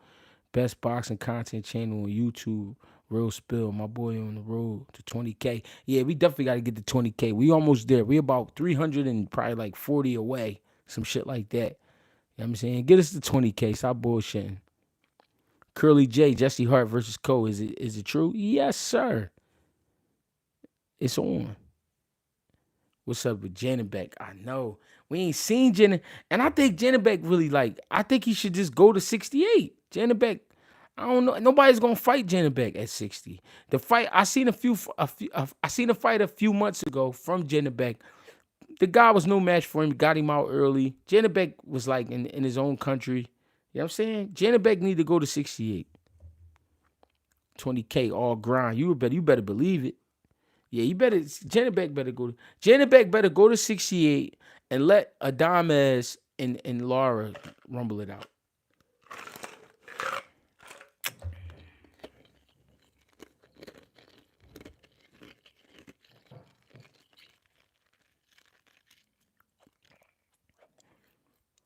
Best boxing content channel on YouTube. Real Spill, my boy on the road to 20K. Yeah, we definitely got to get to 20K. We almost there. We about 300 and probably like 40 away. Some shit like that. You know what I'm saying? Get us to 20K. Stop bullshitting. Curly J, Jesse Hart versus Cole. Is it true? Yes, sir. It's on. What's up with Janet Beck? I know. We ain't seen Janet. And I think Janet Beck really I think he should just go to 68. Janet Beck, I don't know. Nobody's gonna fight Janet Beck at 60. The fight, I seen I seen a fight a few months ago from Janet Beck. The guy was no match for him. Got him out early. Janet Beck was like in his own country. You know what I'm saying? Janet Beck need to go to 68. 20K all grind. You better believe it. Yeah, Janet Beck better go. Janet Beck better go to 68 and let Adames and Laura rumble it out.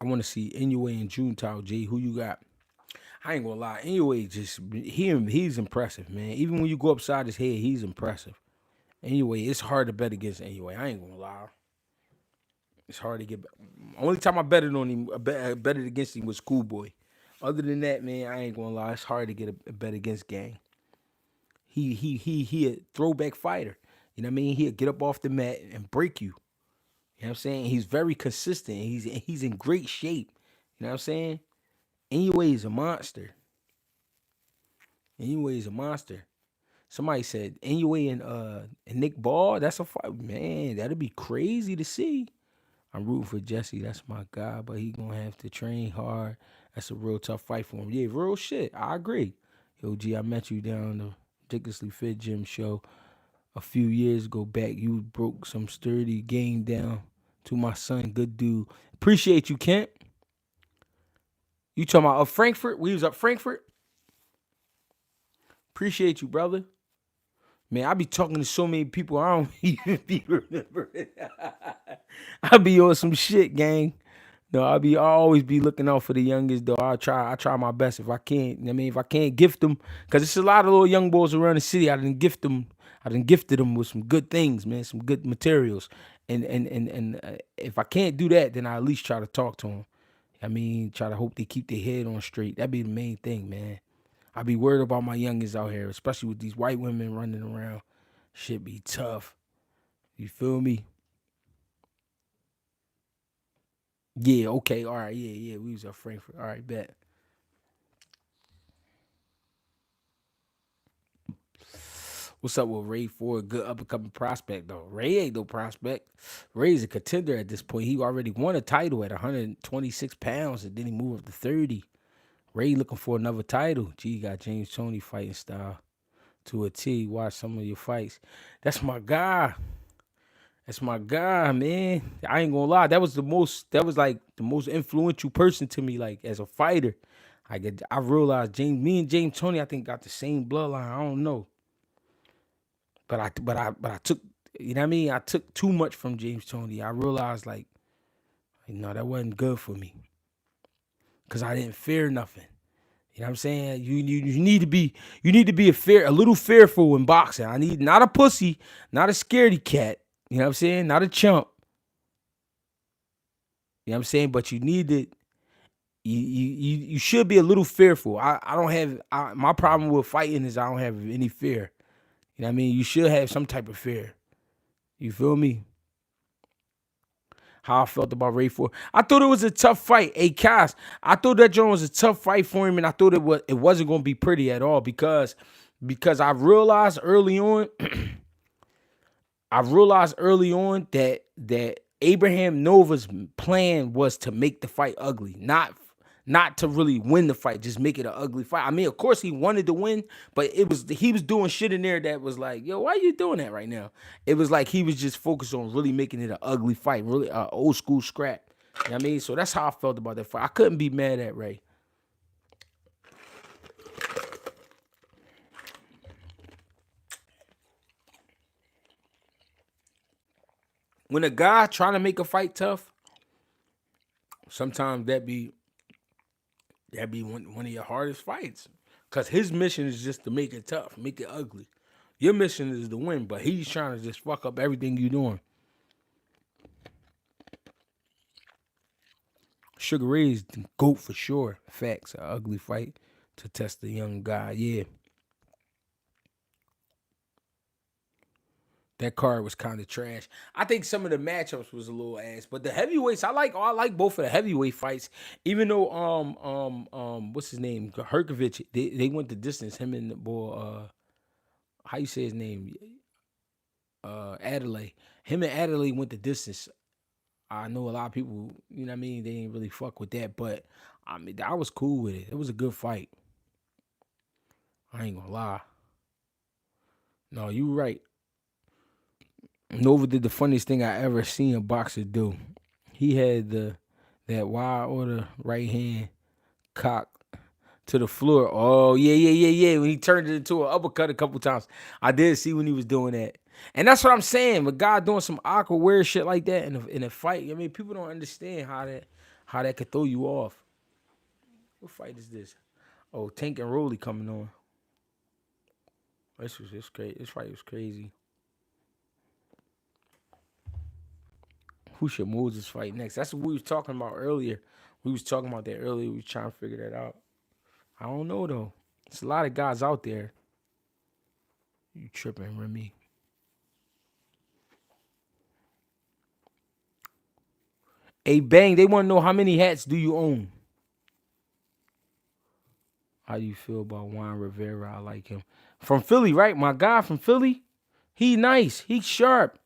I want to see Inoue and Juntao, G. Who you got? I ain't gonna lie. Inoue he's impressive, man. Even when you go upside his head, he's impressive. Anyway, it's hard to bet against Inoue. I ain't gonna lie. It's hard to get. Only time I betted on him, betted against him was Schoolboy. Other than that, man, I ain't gonna lie. It's hard to get a bet against Gang. He a throwback fighter. You know what I mean? He'll get up off the mat and break you. You know what I'm saying? He's very consistent. He's in great shape. You know what I'm saying? Inoue is a monster. Inoue is a monster. Somebody said Inoue and Nick Ball. That's a fight, man. That'd be crazy to see. I'm rooting for Jesse. That's my guy, but he gonna have to train hard. That's a real tough fight for him. Yeah, real shit. I agree. Yo, G, I met you down the Ridiculously Fit Gym show a few years ago back. You broke some sturdy game down to my son. Good dude. Appreciate you, Kent. You talking about Frankfurt? We was up Frankfurt. Appreciate you, brother. Man, I be talking to so many people I don't even be remembering. I be on some shit, gang. No, I always be looking out for the youngest though. I try my best if I can't. I mean, if I can't gift them, cause it's a lot of little young boys around the city. I didn't gift them. I didn't gifted them with some good things, man, some good materials. And if I can't do that, then I at least try to talk to them. I mean, try to hope they keep their head on straight. That'd be the main thing, man. I be worried about my youngins out here, especially with these white women running around. Shit be tough. You feel me? Yeah, okay, all right, yeah. We was at Frankfurt. All right, bet. What's up with Ray Ford? Good up and coming prospect though. Ray ain't no prospect. Ray's a contender at this point. He already won a title at 126 pounds and then he moved up to 30. Ray looking for another title. Gee, got James Toney fighting style to a T. Watch some of your fights. That's my guy. That's my guy, man. I ain't gonna lie. That was like the most influential person to me, like as a fighter. I realized me and James Toney, I think got the same bloodline. I don't know. But I took you know what I mean? I took too much from James Toney. I realized like no, that wasn't good for me. Cause I didn't fear nothing. You know what I'm saying? You need to be a little fearful in boxing. I need not a pussy, not a scaredy cat. You know what I'm saying? Not a chump. You know what I'm saying? But you need to you should be a little fearful. I don't have my problem with fighting is I don't have any fear. You know what I mean? You should have some type of fear. You feel me? How I felt about Ray Ford. I thought it was a tough fight. Hey, Cass, I thought that joint was a tough fight for him, and I thought it wasn't going to be pretty at all because I realized early on, that Abraham Nova's plan was to make the fight ugly, not to really win the fight, just make it an ugly fight. I mean, of course he wanted to win, but he was doing shit in there that was like, yo, why are you doing that right now? It was like he was just focused on really making it an ugly fight, really old school scrap. You know what I mean? So that's how I felt about that fight. I couldn't be mad at Ray. When a guy trying to make a fight tough, sometimes that be one of your hardest fights. Cause his mission is just to make it tough, make it ugly. Your mission is to win, but he's trying to just fuck up everything you're doing. Sugar Ray's the GOAT for sure. Facts, an ugly fight to test the young guy. Yeah. That card was kind of trash. I think some of the matchups was a little ass, but the heavyweights, I like both of the heavyweight fights. Even though what's his name, Herkovich, they went the distance. Him and the boy, how you say his name, Adelaide. Him and Adelaide went the distance. I know a lot of people, you know what I mean, they ain't really fuck with that, but I mean, I was cool with it. It was a good fight. I ain't gonna lie. No, you right. Nova did the funniest thing I ever seen a boxer do. He had that wild order right hand cock to the floor. Oh yeah. When he turned it into an uppercut a couple times, I did see when he was doing that, and that's what I'm saying. A guy doing some awkward weird shit like that in a fight. I mean, people don't understand how that could throw you off. What fight is this? Oh, Tank and Rolly coming on. This great. This fight was crazy. Who should Moses fight next? That's what we was talking about earlier. We was talking about that earlier. We was trying to figure that out. I don't know though. There's a lot of guys out there. You tripping, Remy? Hey, Bang, they want to know how many hats do you own? How you feel about Juan Rivera? I like him. From Philly, right? My guy from Philly. He nice. He sharp.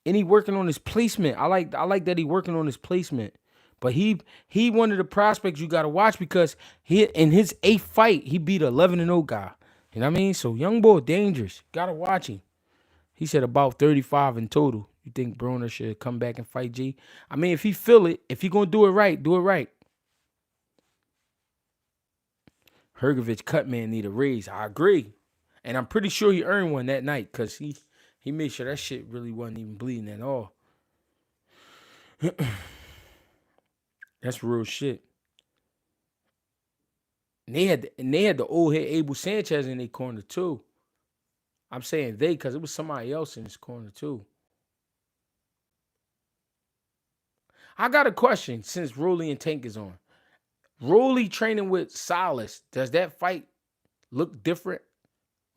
And he working on his placement. I like that he working on his placement. But he one of the prospects you gotta watch because he in his 8th fight, he beat an 11-0 guy. You know what I mean? So young boy dangerous. Gotta watch him. He said about 35 in total. You think Broner should come back and fight G? I mean, if he feel it, if he gonna do it right, do it right. Hergovich Cutman need a raise. I agree. And I'm pretty sure he earned one that night because he made sure that shit really wasn't even bleeding at all. That's real shit. And they had the old head Abel Sanchez in their corner too. I'm saying they because it was somebody else in his corner too. I got a question since Rolly and Tank is on. Rolly training with Silas. Does that fight look different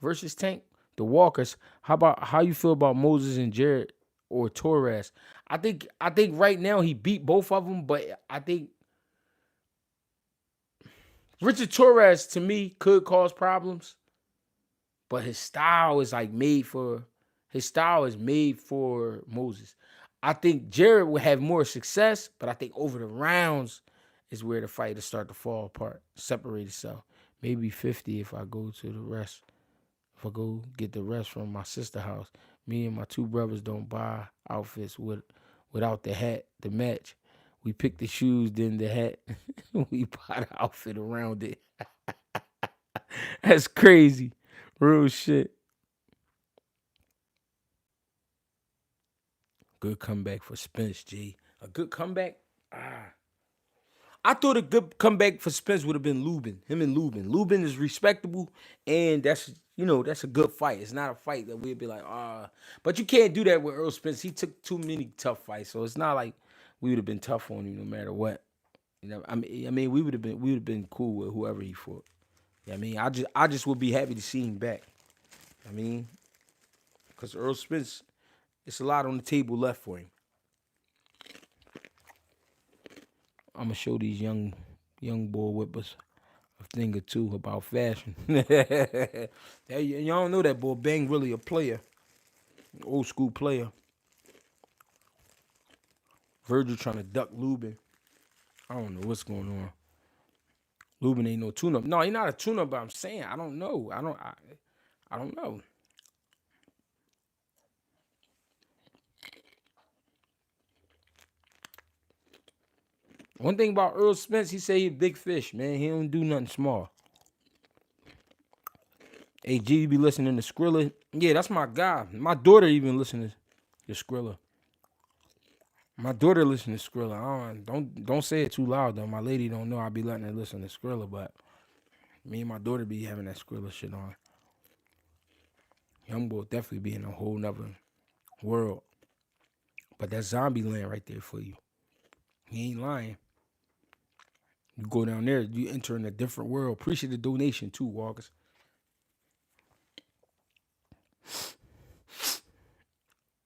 versus Tank? The Walkers. How you feel about Moses and Jared or Torres? I think right now he beat both of them, but I think Richard Torres to me could cause problems, but his style is made for Moses. I think Jared will have more success, but I think over the rounds is where the fight will start to fall apart, separate itself. Maybe 50 if I go to the rest. If I go get the rest from my sister house. Me and my 2 brothers don't buy outfits without the hat to match. We pick the shoes, then the hat. We buy the outfit around it. That's crazy. Real shit. Good comeback for Spence, G. A good comeback? I thought a good comeback for Spence would have been Lubin. Him and Lubin. Lubin is respectable, and that's a good fight. It's not a fight that we'd be like, But you can't do that with Earl Spence. He took too many tough fights, so it's not like we would have been tough on him no matter what. We would have been cool with whoever he fought. I just would be happy to see him back. Because Earl Spence, it's a lot on the table left for him. I'm gonna show these young boy whippers a thing or two about fashion. Y'all don't know that boy Bang really a player, old school player. Virgil trying to duck Lubin. I don't know what's going on. Lubin ain't no tune-up. No, he's not a tune-up, but I'm saying I don't know. I don't know. One thing about Earl Spence, he say he a big fish, man. He don't do nothing small. Hey, G, you be listening to Skrilla? Yeah, that's my guy. My daughter even listens to Skrilla. My daughter listens to Skrilla. Don't say it too loud though. My lady don't know I be letting her listen to Skrilla, but me and my daughter be having that Skrilla shit on. Young boy definitely be in a whole nother world. But that's zombie land right there for you. He ain't lying. You go down there, you enter in a different world. Appreciate the donation too, Walkers.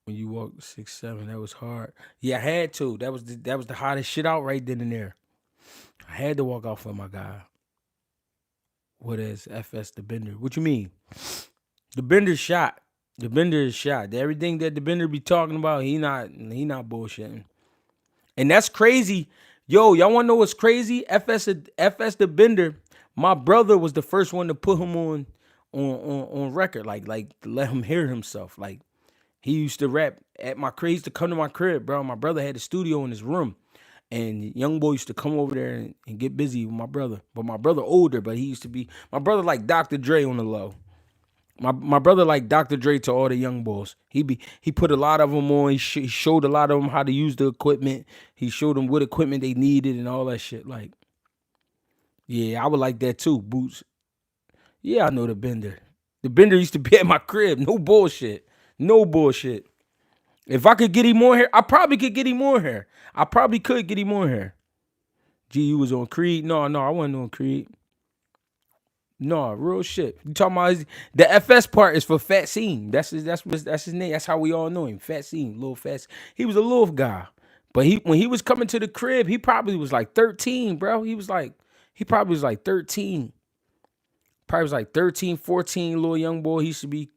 When you walked 6'7", that was hard. Yeah, I had to. That was the hottest shit out right then and there. I had to walk out for my guy. What is FS the Bender? What you mean? The Bender's shot. The Bender is shot. Everything that the Bender be talking about, he not bullshitting. And that's crazy. Yo, y'all wanna know what's crazy? FS the Bender. My brother was the first one to put him on record, like to let him hear himself. Like he used to rap at my crib. He used to come to my crib, bro. My brother had a studio in his room, and young boy used to come over there and get busy with my brother. But my brother older, but he used to be my brother like Dr. Dre on the low. My brother like Dr. Dre to all the young boys. He put a lot of them on. He showed a lot of them how to use the equipment. He showed them what equipment they needed and all that shit. Like, yeah, I would like that too. Boots. Yeah, I know the Bender. The Bender used to be at my crib. No bullshit. No bullshit. If I could get him more hair, I probably could get him more hair. I probably could get him more hair. Gee, you was on Creed? No, I wasn't on Creed. No, real shit. You talking about the FS part is for Fat Scene. That's his name. That's how we all know him. Fat Scene, little Fat. He was a little guy, but when he was coming to the crib, he probably was like 13, bro. He probably was like 13. Probably was like 13, 14, little young boy. He used to be,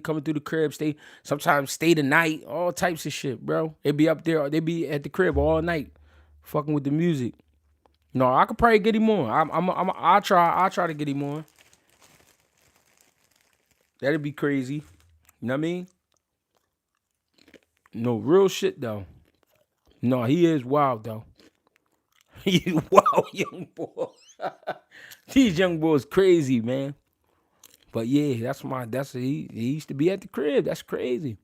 coming through the crib, sometimes stay the night, all types of shit, bro. They be up there, they be at the crib all night, fucking with the music. No, I could probably get him on. I'll try to get him on. That'd be crazy. You know what I mean? No, real shit though. No, he is wild though. He's wild young boy. These young boys crazy, man. But yeah, he used to be at the crib. That's crazy.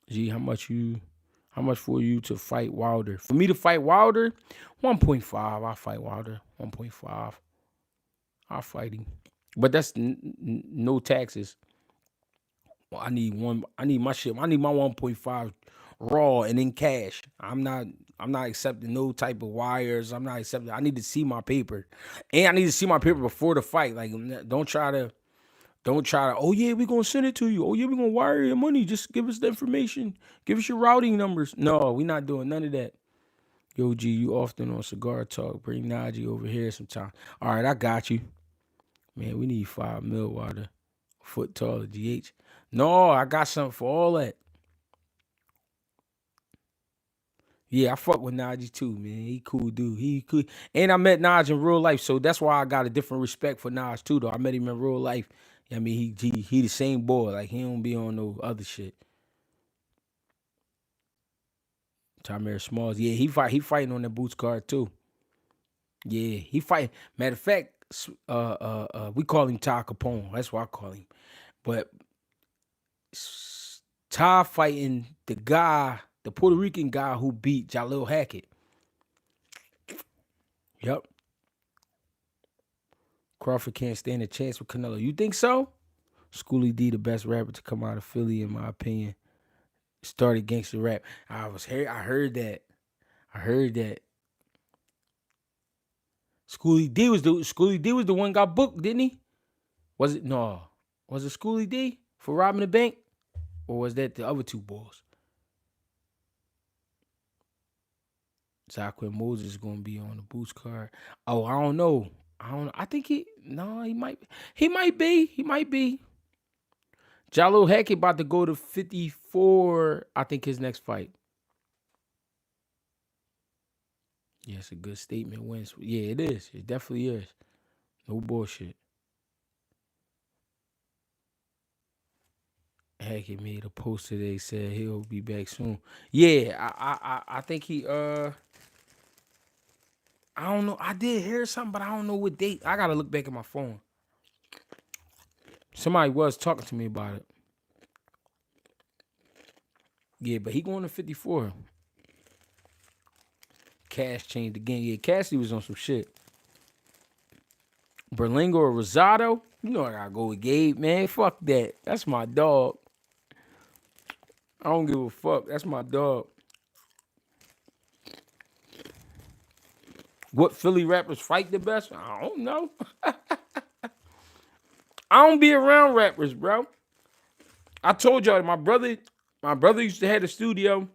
Gee, how much for you to fight Wilder? For me to fight Wilder, 1.5. I'll fight Wilder. 1.5. I'll fight him. But that's no taxes. Well, I need my shit. I need my 1.5 raw and in cash. I'm not accepting no type of wires. I'm not accepting. I need to see my paper. And I need to see my paper before the fight. Like, don't try to, oh yeah, we're gonna send it to you. Oh yeah, we're gonna wire your money. Just give us the information. Give us your routing numbers. No, we're not doing none of that. Yo, G, you often on Cigar Talk. Bring Najee over here sometime. All right, I got you. Man, we need 5 mil water. Foot taller, GH. No, I got something for all that. Yeah, I fuck with Najee too, man. He cool dude. He cool. And I met Naj in real life, so that's why I got a different respect for Naj too, though. I met him in real life. I mean, he the same boy. Like, he don't be on no other shit. Tamir Smalls. Yeah, he fighting on that Boots card too. Yeah, he fight. Matter of fact, we call him Ty Capone. That's what I call him. But Ty fighting the guy, the Puerto Rican guy who beat Jalil Hackett. Yep. Crawford can't stand a chance with Canelo. You think so? Schoolie D, the best rapper to come out of Philly, in my opinion. Started gangster rap. I heard that. I heard that. Schoolie D was the one got booked, didn't he? Was it no? Was it Schoolie D for robbing the bank? Or was that the other two boys? Zaquin Moses is gonna be on the boost card. Oh, I don't know. I think he might. He might be. He might be. Jalil Hackett about to go to 54. I think his next fight. Yeah, it's a good statement. Wins. Yeah, it is. It definitely is. No bullshit. Hackett made a post today, said he'll be back soon. Yeah, I think he I don't know. I did hear something, but I don't know what date. I gotta look back at my phone. Somebody was talking to me about it. Yeah, but he going to 54. Cash changed the game. Yeah, Cassidy was on some shit. Berlingo or Rosado? You know I gotta go with Gabe, man. Fuck that. That's my dog. I don't give a fuck. That's my dog. What Philly rappers fight the best? I don't know. I don't be around rappers, bro. I told y'all my brother used to have a studio,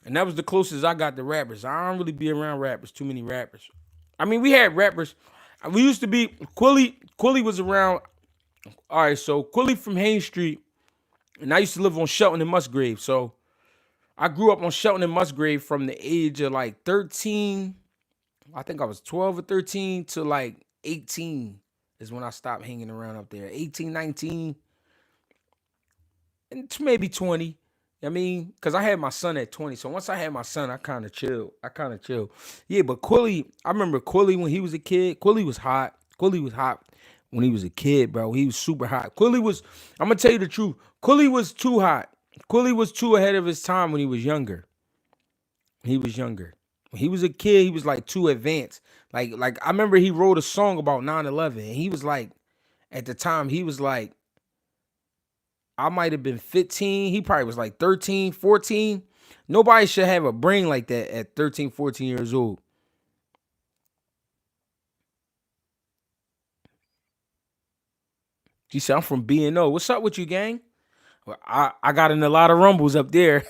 and that was the closest I got to rappers. I don't really be around rappers, too many rappers. I mean, we had rappers. We used to be Quilly was around. All right, so Quilly from Haines Street, and I used to live on Shelton and Musgrave. So I grew up on Shelton and Musgrave from the age of like 13. I think I was 12 or 13 to like 18 is when I stopped hanging around up there. 18, 19, and maybe 20. I mean, because I had my son at 20. So once I had my son, I kind of chilled. Yeah, but Quilly, I remember Quilly when he was a kid. Quilly was hot. Quilly was hot when he was a kid, bro. He was super hot. I'm going to tell you the truth. Quilly was too hot. Quilly was too ahead of his time when he was younger. When he was a kid, he was like too advanced. Like I remember he wrote a song about 9/11, and he was like, at the time, he was like, I might have been 15. He probably was like 13, 14. Nobody should have a brain like that at 13, 14 years old. He said, I'm from B&O. What's up with you, gang? Well, I got in a lot of rumbles up there.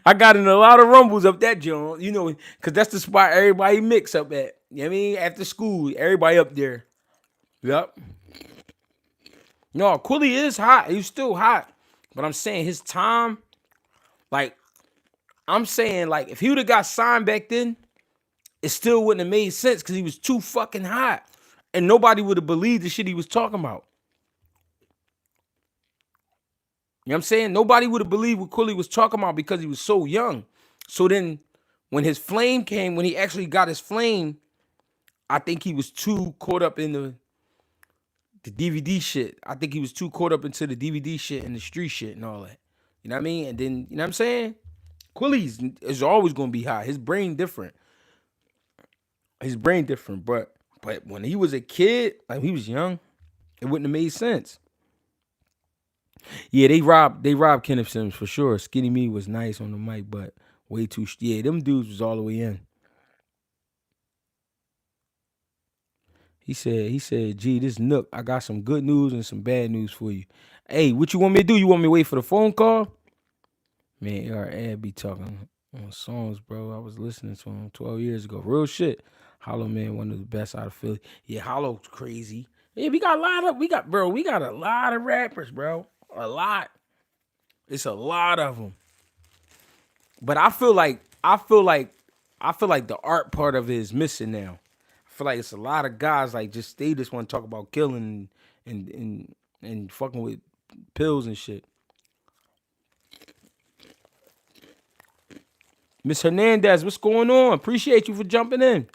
I got in a lot of rumbles up that joint, you know, because that's the spot everybody mix up at. You know what I mean? After school, everybody up there. Yep. No, Quilly is hot. He's still hot. But I'm saying his time, like, if he would have got signed back then, it still wouldn't have made sense because he was too fucking hot. And nobody would have believed the shit he was talking about. You know what I'm saying? Nobody would have believed what Quilly was talking about because he was so young. So then when his flame came, when he actually got his flame, I think he was too caught up in the DVD shit. I think he was too caught up into the DVD shit and the street shit and all that. You know what I mean? And then, you know what I'm saying? Quilly's is always going to be high. His brain different. But when he was a kid, like he was young, it wouldn't have made sense. Yeah, they robbed Kenneth Sims for sure. Skinny Me was nice on the mic, but way too. Yeah, them dudes was all the way in. He said, gee, this Nook, I got some good news and some bad news for you. Hey, what you want me to do? You want me to wait for the phone call? Man, our ad be talking on songs, bro. I was listening to him 12 years ago. Real shit. Hollow Man, one of the best out of Philly. Yeah, Hollow's crazy. Yeah, we got a lot of rappers, bro. A lot. It's a lot of them. But I feel like the art part of it is missing now. I feel like it's a lot of guys like they just want to talk about killing and fucking with pills and shit. Miss Hernandez, what's going on? Appreciate you for jumping in.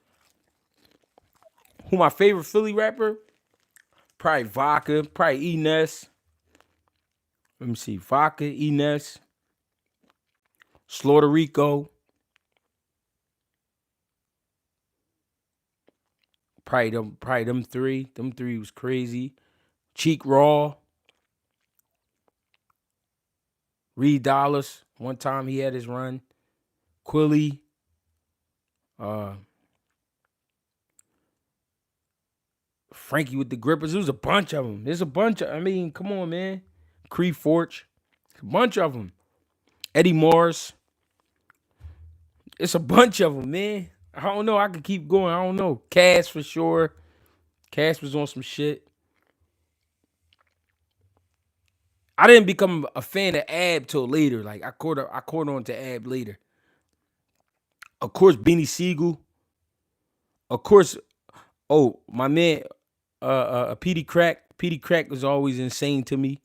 Who my favorite Philly rapper? Probably Vodka, probably Enes. Let me see. Vodka, Ines, Slaughter Rico. Probably them three. Them three was crazy. Cheek Raw. Reed Dollars. One time he had his run. Quilly. Frankie with the grippers. There was a bunch of them. There's a bunch of, I mean, come on, man. Cree Forge. A bunch of them. Eddie Morris. It's a bunch of them, man. I don't know. I could keep going. I don't know. Cass for sure. Cass was on some shit. I didn't become a fan of Ab till later. Like I caught on to Ab later. Of course, Beanie Siegel. Of course, my man, Petey Crack. Petey Crack was always insane to me.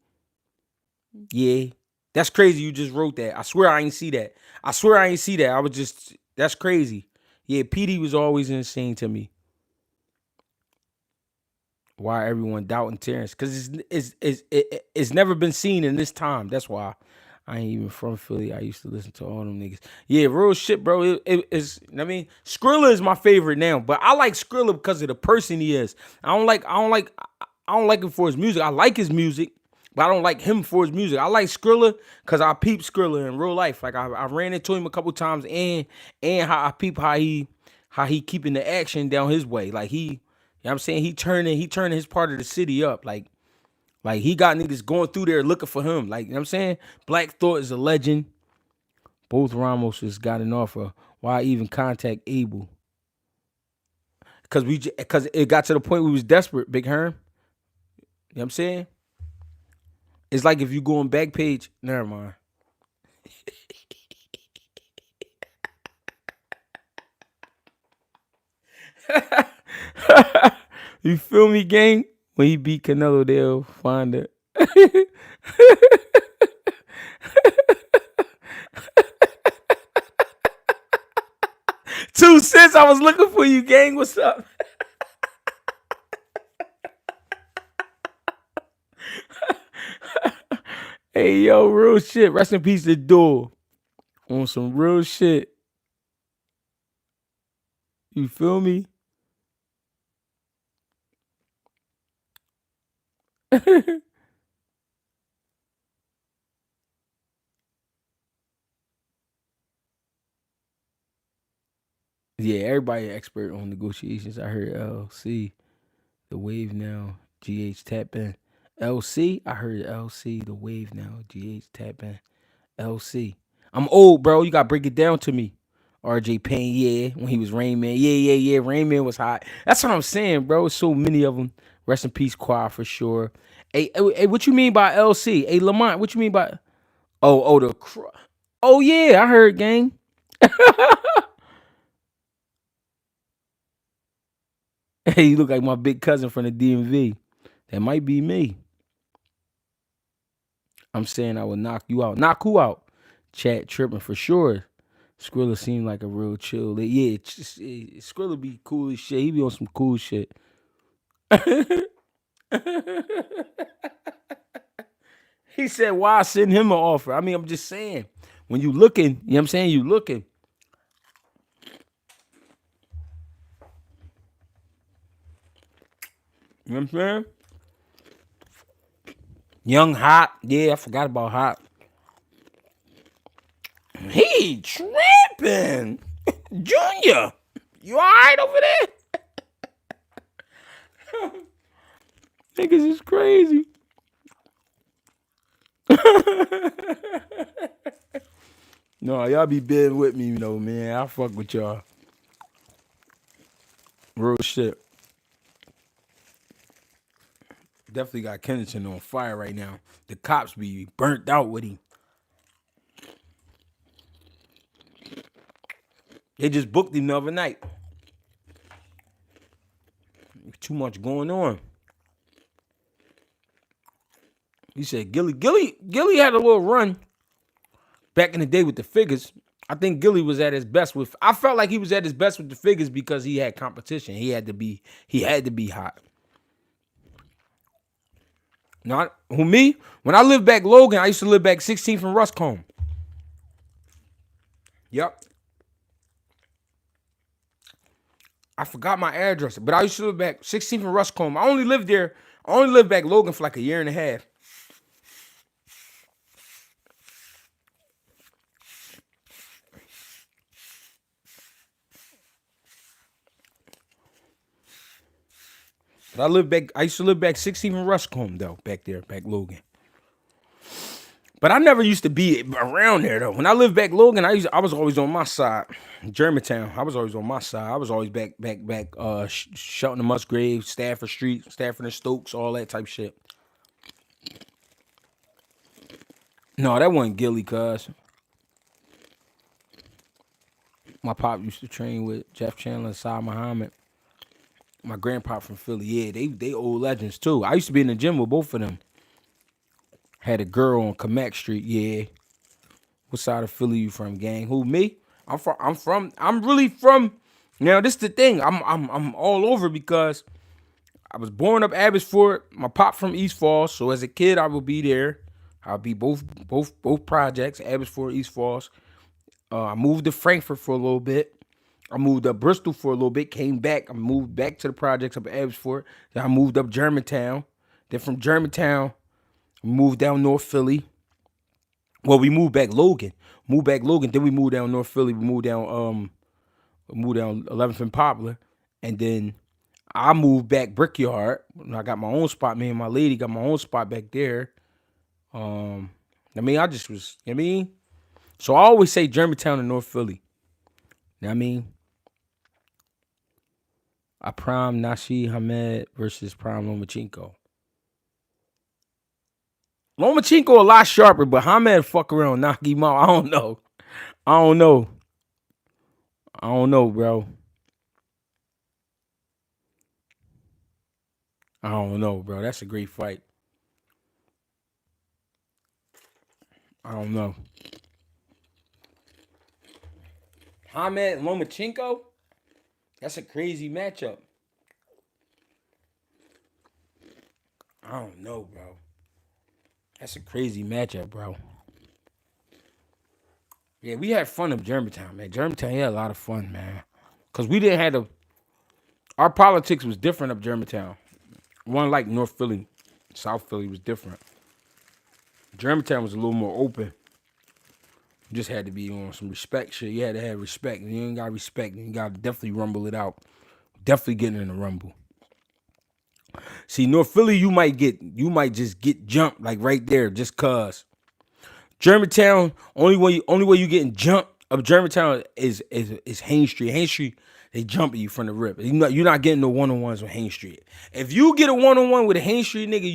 Yeah. That's crazy you just wrote that. I swear I ain't see that. I was just, that's crazy. Yeah, Petey was always insane to me. Why everyone doubting Terrence? Because it's never been seen in this time. That's why. I ain't even from Philly. I used to listen to all them niggas. Yeah, real shit, bro. I mean, Skrilla is my favorite now, but I like Skrilla because of the person he is. I don't like him for his music. I like his music, but I don't like him for his music. I like Skrilla because I peep Skrilla in real life. Like I ran into him a couple times, and how I peep how he keeping the action down his way. Like you know what I'm saying, he turning his part of the city up. Like he got niggas going through there looking for him. Like, you know what I'm saying? Black Thought is a legend. Both Ramos just got an offer. Why even contact Abel? Because it got to the point we was desperate, Big Herm. You know what I'm saying? It's like if you go on Backpage. Never mind. You feel me, gang? When he beat Canelo, they'll find it. 2 cents. I was looking for you, gang. What's up? Hey, yo, real shit. Rest in peace to Door. On some real shit. You feel me? Yeah, everybody expert on negotiations. I heard LC, the wave now, GH tap in. LC, I heard LC, the wave now, GH tap in. LC. I'm old, bro. You gotta break it down to me. RJ Payne, yeah, when he was Rain Man. Yeah. Rain Man was hot. That's what I'm saying, bro. So many of them. Rest in peace, Quad, for sure. Hey, what you mean by LC? Hey, Lamont, what you mean by... Oh, yeah, I heard, gang. Hey, you look like my big cousin from the DMV. That might be me. I'm saying I will knock you out. Knock who out? Chat tripping for sure. Skrilla seemed like a real chill. Yeah, Skrilla be cool as shit. He be on some cool shit. He said, why send him an offer? I mean, I'm just saying. When you looking, you know what I'm saying? You looking. You know what I'm saying? Young Hot. Yeah, I forgot about Hot. He tripping. Junior, you all right over there? Niggas is crazy. No, y'all be bidding with me, you know, man. I fuck with y'all. Real shit. Definitely got Kennington on fire right now. The cops be burnt out with him. They just booked him the other night. Too much going on. He said Gilly had a little run back in the day with the figures. I think Gilly was at his best with. I felt like he was at his best with the figures because he had competition. He had to be hot. Not who me? When I lived back Logan, I used to live back 16th and Ruscombe. Yep. I forgot my address, but I used to live back 16th and Ruscombe. I only lived there. I only lived back Logan for like a year and a half. But I used to live back 16th and Ruscombe though, back there, back Logan. But I never used to be around there though. When I lived back Logan, I was always on my side. Germantown, I was always on my side. I was always back, Shelton and Musgrave, Stafford Street, Stafford and Stokes, all that type shit. No, that wasn't Gilly, cuz. My pop used to train with Jeff Chandler and Saad Muhammad. My grandpa from Philly, yeah, they old legends too. I used to be in the gym with both of them. Had a girl on Kamak Street, yeah. What side of Philly you from, gang? Who, me? I'm really from. Now this is the thing. I'm all over because I was born up Abbotsford. My pop from East Falls, so as a kid I would be there. I'll be both projects, Abbotsford, East Falls. I moved to Frankfurt for a little bit. I moved up Bristol for a little bit. Came back. I moved back to the projects up at Abbotsford. Then I moved up Germantown. Then from Germantown, we moved down North Philly. Well, we moved back Logan. Then we moved down North Philly. We moved down 11th and Poplar. And then I moved back Brickyard. I got my own spot. Me and my lady got my own spot back there. I just was, So I always say Germantown and North Philly. You know what I mean? I prime Nashi Hamed versus prime Lomachenko. Lomachenko a lot sharper, but Hamed fuck around, knock him out. I don't know, bro. I don't know, bro. That's a great fight. I don't know. Hamed Lomachenko? That's a crazy matchup. I don't know, bro. That's a crazy matchup, bro. Yeah, we had fun in Germantown, man. Germantown had a lot of fun, man. Because we didn't have our politics was different up Germantown. One like North Philly, South Philly was different. Germantown was a little more open. You just had to be on some respect shit. You had to have respect. And you ain't got respect. And you got to definitely rumble it out. Definitely getting in the rumble. See, North Philly, you might just get jumped like right there, just cause. Germantown, only way you getting jumped up Germantown is Haines Street. Haines Street, they jumping you from the rip. You're not getting no one-on-ones with Haines Street. If you get a one-on-one with a Haines Street nigga,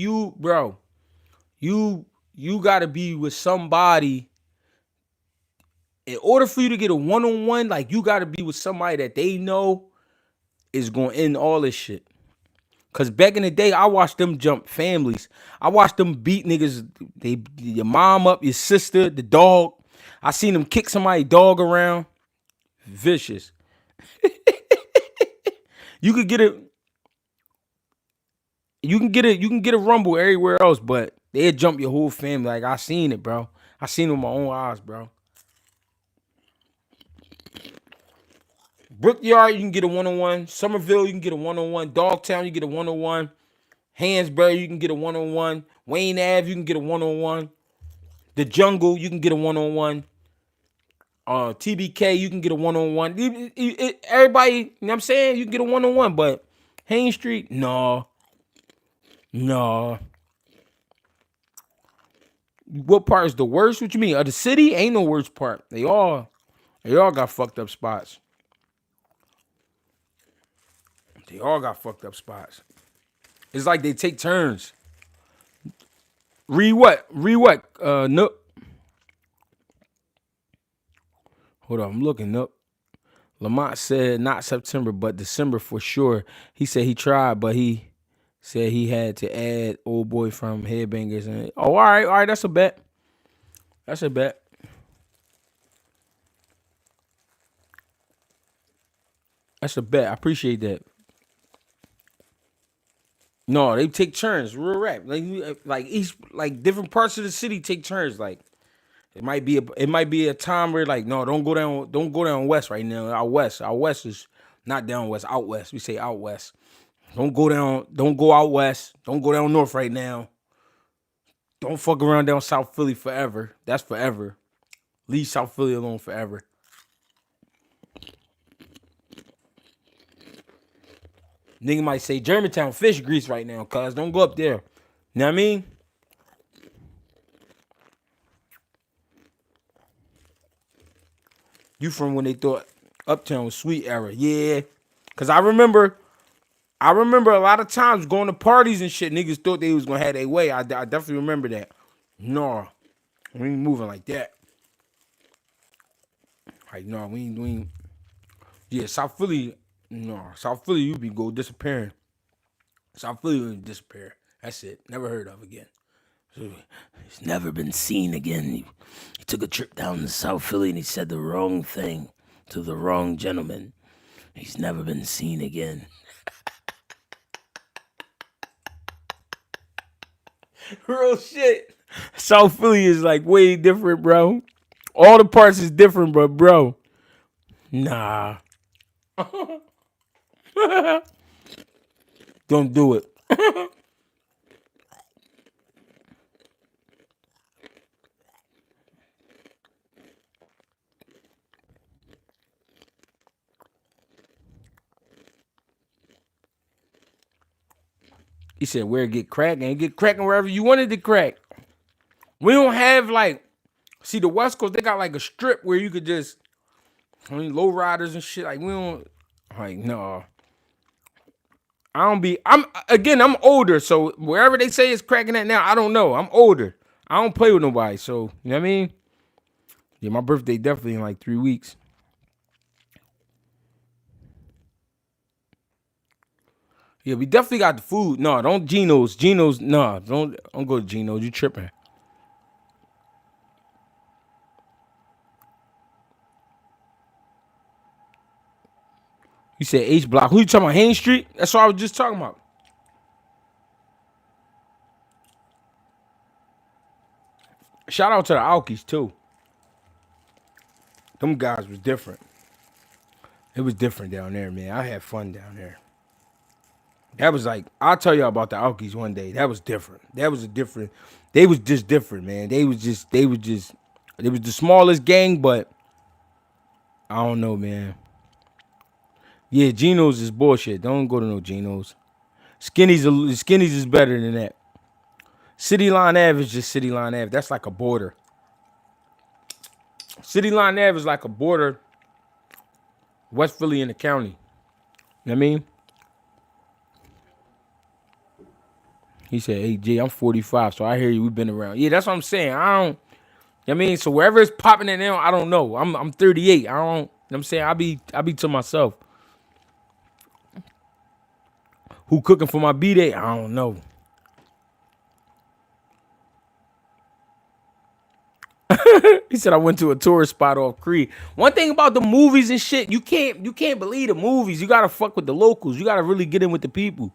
you gotta be with somebody. In order for you to get a one-on-one, like you gotta be with somebody that they know is gonna end all this shit. Cause back in the day, I watched them jump families. I watched them beat niggas, your mom up, your sister, the dog. I seen them kick somebody's dog around. Vicious. You can get a rumble everywhere else, but they'd jump your whole family. Like I seen it, bro. I seen it with my own eyes, bro. Brookyard, you can get a one-on-one. Somerville, you can get a one-on-one. Dogtown, you get a one-on-one. Hansberry, you can get a one-on-one. Wayne Ave, you can get a one-on-one. The Jungle, you can get a one-on-one. TBK, you can get a one-on-one. Everybody, you know what I'm saying? You can get a one-on-one, but Haines Street, no. What part is the worst? What you mean? The city ain't no worst part. They all got fucked up spots. It's like they take turns. Read what? No. Hold on, I'm looking up. Lamont said not September, but December for sure. He said he tried, but he said he had to add old boy from Headbangers. And all right, that's a bet. I appreciate that. No, they take turns. Real rap. Like each like different parts of the city take turns. Like it might be a time where like no, don't go down west right now. Out west is not down west. Out west. We say out west. Don't go out west. Don't go down north right now. Don't fuck around down South Philly forever. That's forever. Leave South Philly alone forever. Nigga might say Germantown fish grease right now, cuz don't go up there. You know what I mean? You from when they thought Uptown was sweet era. Yeah. Cause I remember a lot of times going to parties and shit, niggas thought they was gonna have their way. I definitely remember that. No, we ain't moving like that. Like, no, we ain't. Yeah, South Philly, no. South Philly, you be go disappearing. South Philly would disappear. That's it. Never heard of again. So, he's never been seen again. He took a trip down to South Philly and he said the wrong thing to the wrong gentleman. He's never been seen again. Real shit. South Philly is like way different, bro. All the parts is different, bro. Nah. Don't do it. He said, where it get cracking? Get cracking wherever you wanted to crack. We don't have like, see the West Coast, they got like a strip where you could just, low riders and shit. Like we don't, like no. I'm older, so wherever they say it's cracking at now, I don't know. I'm older. I don't play with nobody, so you know what I mean? Yeah, my birthday definitely in like 3 weeks. Yeah, we definitely got the food. No, don't Geno's. Geno's, no, don't go to Geno's. You tripping. You said H Block. Who you talking about? Haines Street? That's what I was just talking about. Shout out to the Alkies too. Them guys was different. It was different down there, man. I had fun down there. That was like, I'll tell y'all about the Alkies one day. That was different. That was a different. They was just different, man. It was the smallest gang, but I don't know, man. Yeah, Geno's is bullshit. Don't go to no Geno's. Skinny's is better than that. City Line Ave is just City Line Ave. That's like a border. City Line Ave is like a border. West Philly in the county. You know what I mean? He said, hey, G, I'm 45, so I hear you. We've been around. Yeah, that's what I'm saying. I don't, you know what I mean? So wherever it's popping in now, I don't know. I'm 38. I don't, you know what I'm saying? I be to myself. Who cooking for my B-Day? I don't know. He said I went to a tourist spot off Creed. One thing about the movies and shit, you can't believe the movies. You gotta fuck with the locals. You gotta really get in with the people.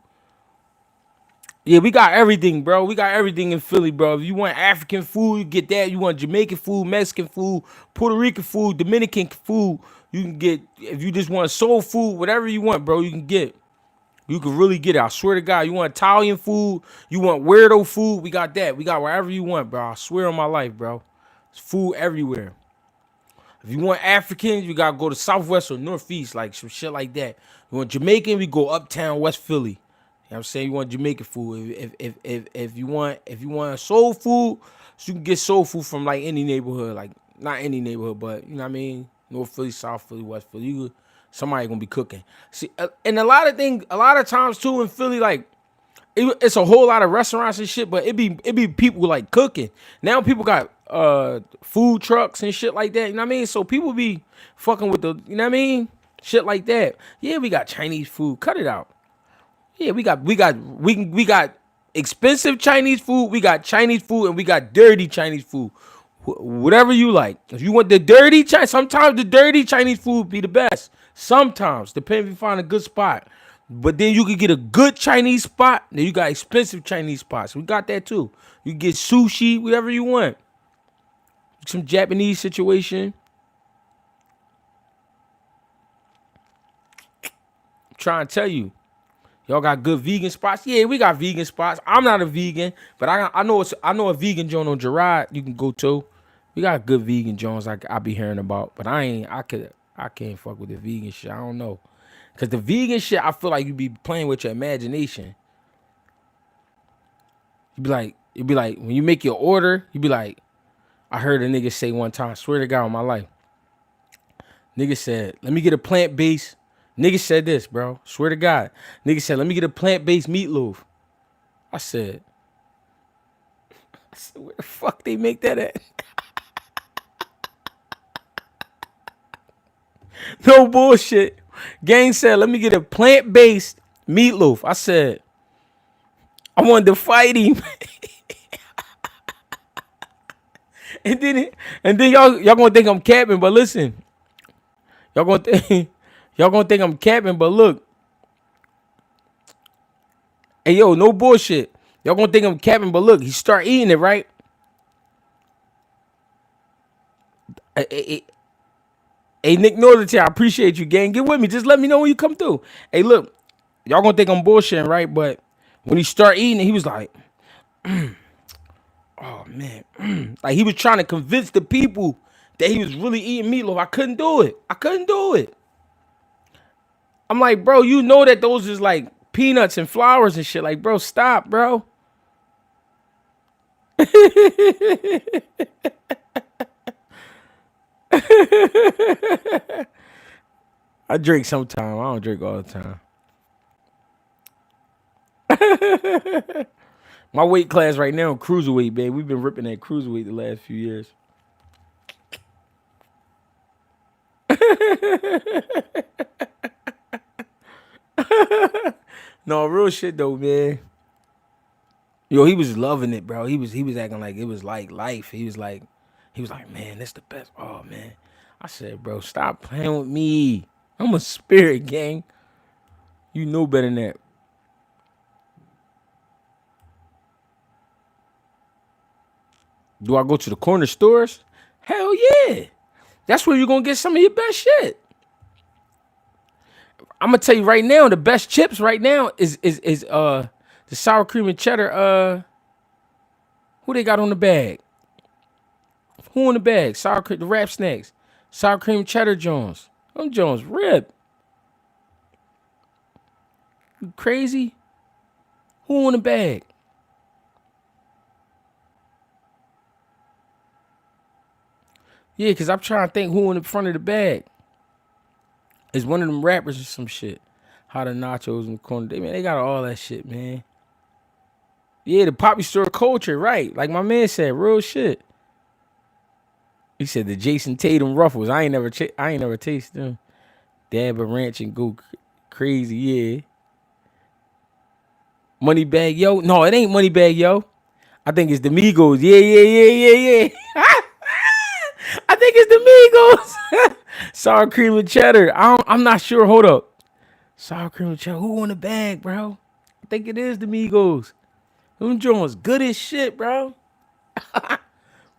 Yeah, we got everything, bro. We got everything in Philly, bro. If you want African food, you get that. You want Jamaican food, Mexican food, Puerto Rican food, Dominican food, you can get. If you just want soul food, whatever you want, bro, you can get. You can really get it. I swear to God. You want Italian food, you want weirdo food, we got that. We got wherever you want, bro. I swear on my life, bro. It's food everywhere. If you want African, you gotta go to Southwest or Northeast, like some shit like that. You want Jamaican, we go uptown West Philly. You know what I'm saying? You want Jamaican food. If you want soul food, so you can get soul food from like any neighborhood, like not any neighborhood, but you know what I mean? North Philly, South Philly, West Philly. Somebody gonna be cooking. See, and a lot of times too in Philly, like it's a whole lot of restaurants and shit, but it be people like cooking. Now people got food trucks and shit like that. You know what I mean? So people be fucking with the, you know what I mean? Shit like that. Yeah, we got Chinese food. Cut it out. Yeah, we got expensive Chinese food. We got Chinese food and we got dirty Chinese food. Whatever you like. If you want the dirty Chinese, sometimes the dirty Chinese food be the best. Sometimes, depending if you find a good spot. But then you could get a good Chinese spot. Then you got expensive Chinese spots. We got that too. You get sushi, whatever you want. Some Japanese situation. I'm trying to tell you. Y'all got good vegan spots? Yeah, we got vegan spots. I'm not a vegan, but I know a vegan joint on Gerard you can go to. We got good vegan joints I be hearing about, but I can't fuck with the vegan shit. I don't know. Cause the vegan shit, I feel like you be playing with your imagination. You be like, when you make your order, you be like, I heard a nigga say one time, swear to God on my life. Nigga said, let me get a plant-based. Nigga said this, bro. Swear to God. Nigga said, let me get a plant-based meatloaf. I said, where the fuck they make that at? No bullshit. Gang said, let me get a plant-based meatloaf. I said, I wanted to fight him. and then y'all gonna think I'm capping, but listen. Y'all gonna think I'm capping, but look. Hey yo, no bullshit. Y'all gonna think I'm capping, but look, he start eating it, right? Hey, Nick Northern, I appreciate you, gang. Get with me. Just let me know when you come through. Hey, look, y'all gonna think I'm bullshitting, right? But when he start eating it, he was like, oh man, like he was trying to convince the people that he was really eating meatloaf. I couldn't do it. I'm like, bro, you know that those is like peanuts and flowers and shit. Like, bro, stop, bro. I drink sometime. I don't drink all the time. My weight class right now, cruiserweight, babe. We've been ripping that cruiserweight the last few years. No, real shit though, man. Yo, he was loving it, bro. He was acting like it was like life. He was like, man, that's the best. Oh man. I said, bro, stop playing with me. I'm a spirit, gang. You know better than that. Do I go to the corner stores? Hell yeah. That's where you're gonna get some of your best shit. I'm gonna tell you right now, the best chips right now is the sour cream and cheddar. Who they got on the bag? Who on the bag? Sour cream, the Rap Snacks, sour cream and cheddar Jones. Them Jones rip. You crazy? Who on the bag? Yeah, cause I'm trying to think who in the front of the bag. Is one of them rappers or some shit. How the nachos in the corner. They got all that shit, man. Yeah, the poppy store culture, right? Like my man said, real shit. He said the Jason Tatum ruffles. I ain't never tasted them. Dab a ranch and go crazy, yeah. Money bag, yo. No, it ain't money bag, yo. I think it's the Migos. Yeah. I think it's the Migos. Sour cream and cheddar. I'm not sure. Hold up. Sour cream and cheddar. Who on the bag, bro? I think it is the Migos. Them joints good as shit, bro.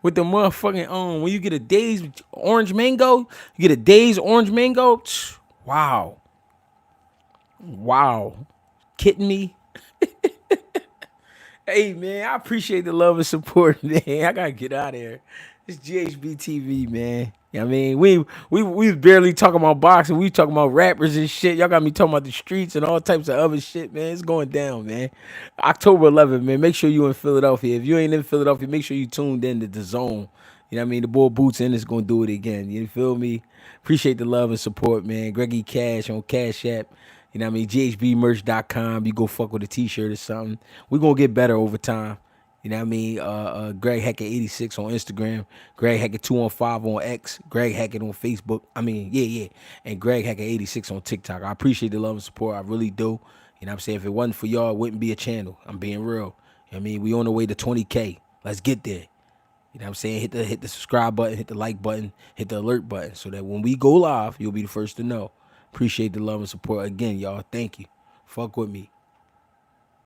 With the motherfucking when you get a Days orange mango, you get a Days orange mango. Wow. Kidding me? Hey man, I appreciate the love and support, man. I gotta get out of here. It's GHB TV, man. You know what I mean, we was barely talking about boxing. We talking about rappers and shit. Y'all got me talking about the streets and all types of other shit, man. It's going down, man. October 11th, man. Make sure you in Philadelphia. If you ain't in Philadelphia, make sure you tuned in to the Zone. You know what I mean? The boy Boots in is gonna do it again. You feel me? Appreciate the love and support, man. GregieCash on Cash App. You know what I mean? GHBmerch.com. You go fuck with a t-shirt or something. We're gonna get better over time. You know what I mean? Greg Hackett 86 on Instagram, Greg Hackett 215 on X, Greg Hackett on Facebook. I mean, yeah. And Greg Hackett 86 on TikTok. I appreciate the love and support. I really do. You know what I'm saying? If it wasn't for y'all, it wouldn't be a channel. I'm being real. You know what I mean? We on the way to 20K. Let's get there. You know what I'm saying? Hit the subscribe button, hit the like button, hit the alert button so that when we go live, you'll be the first to know. Appreciate the love and support again, y'all. Thank you. Fuck with me.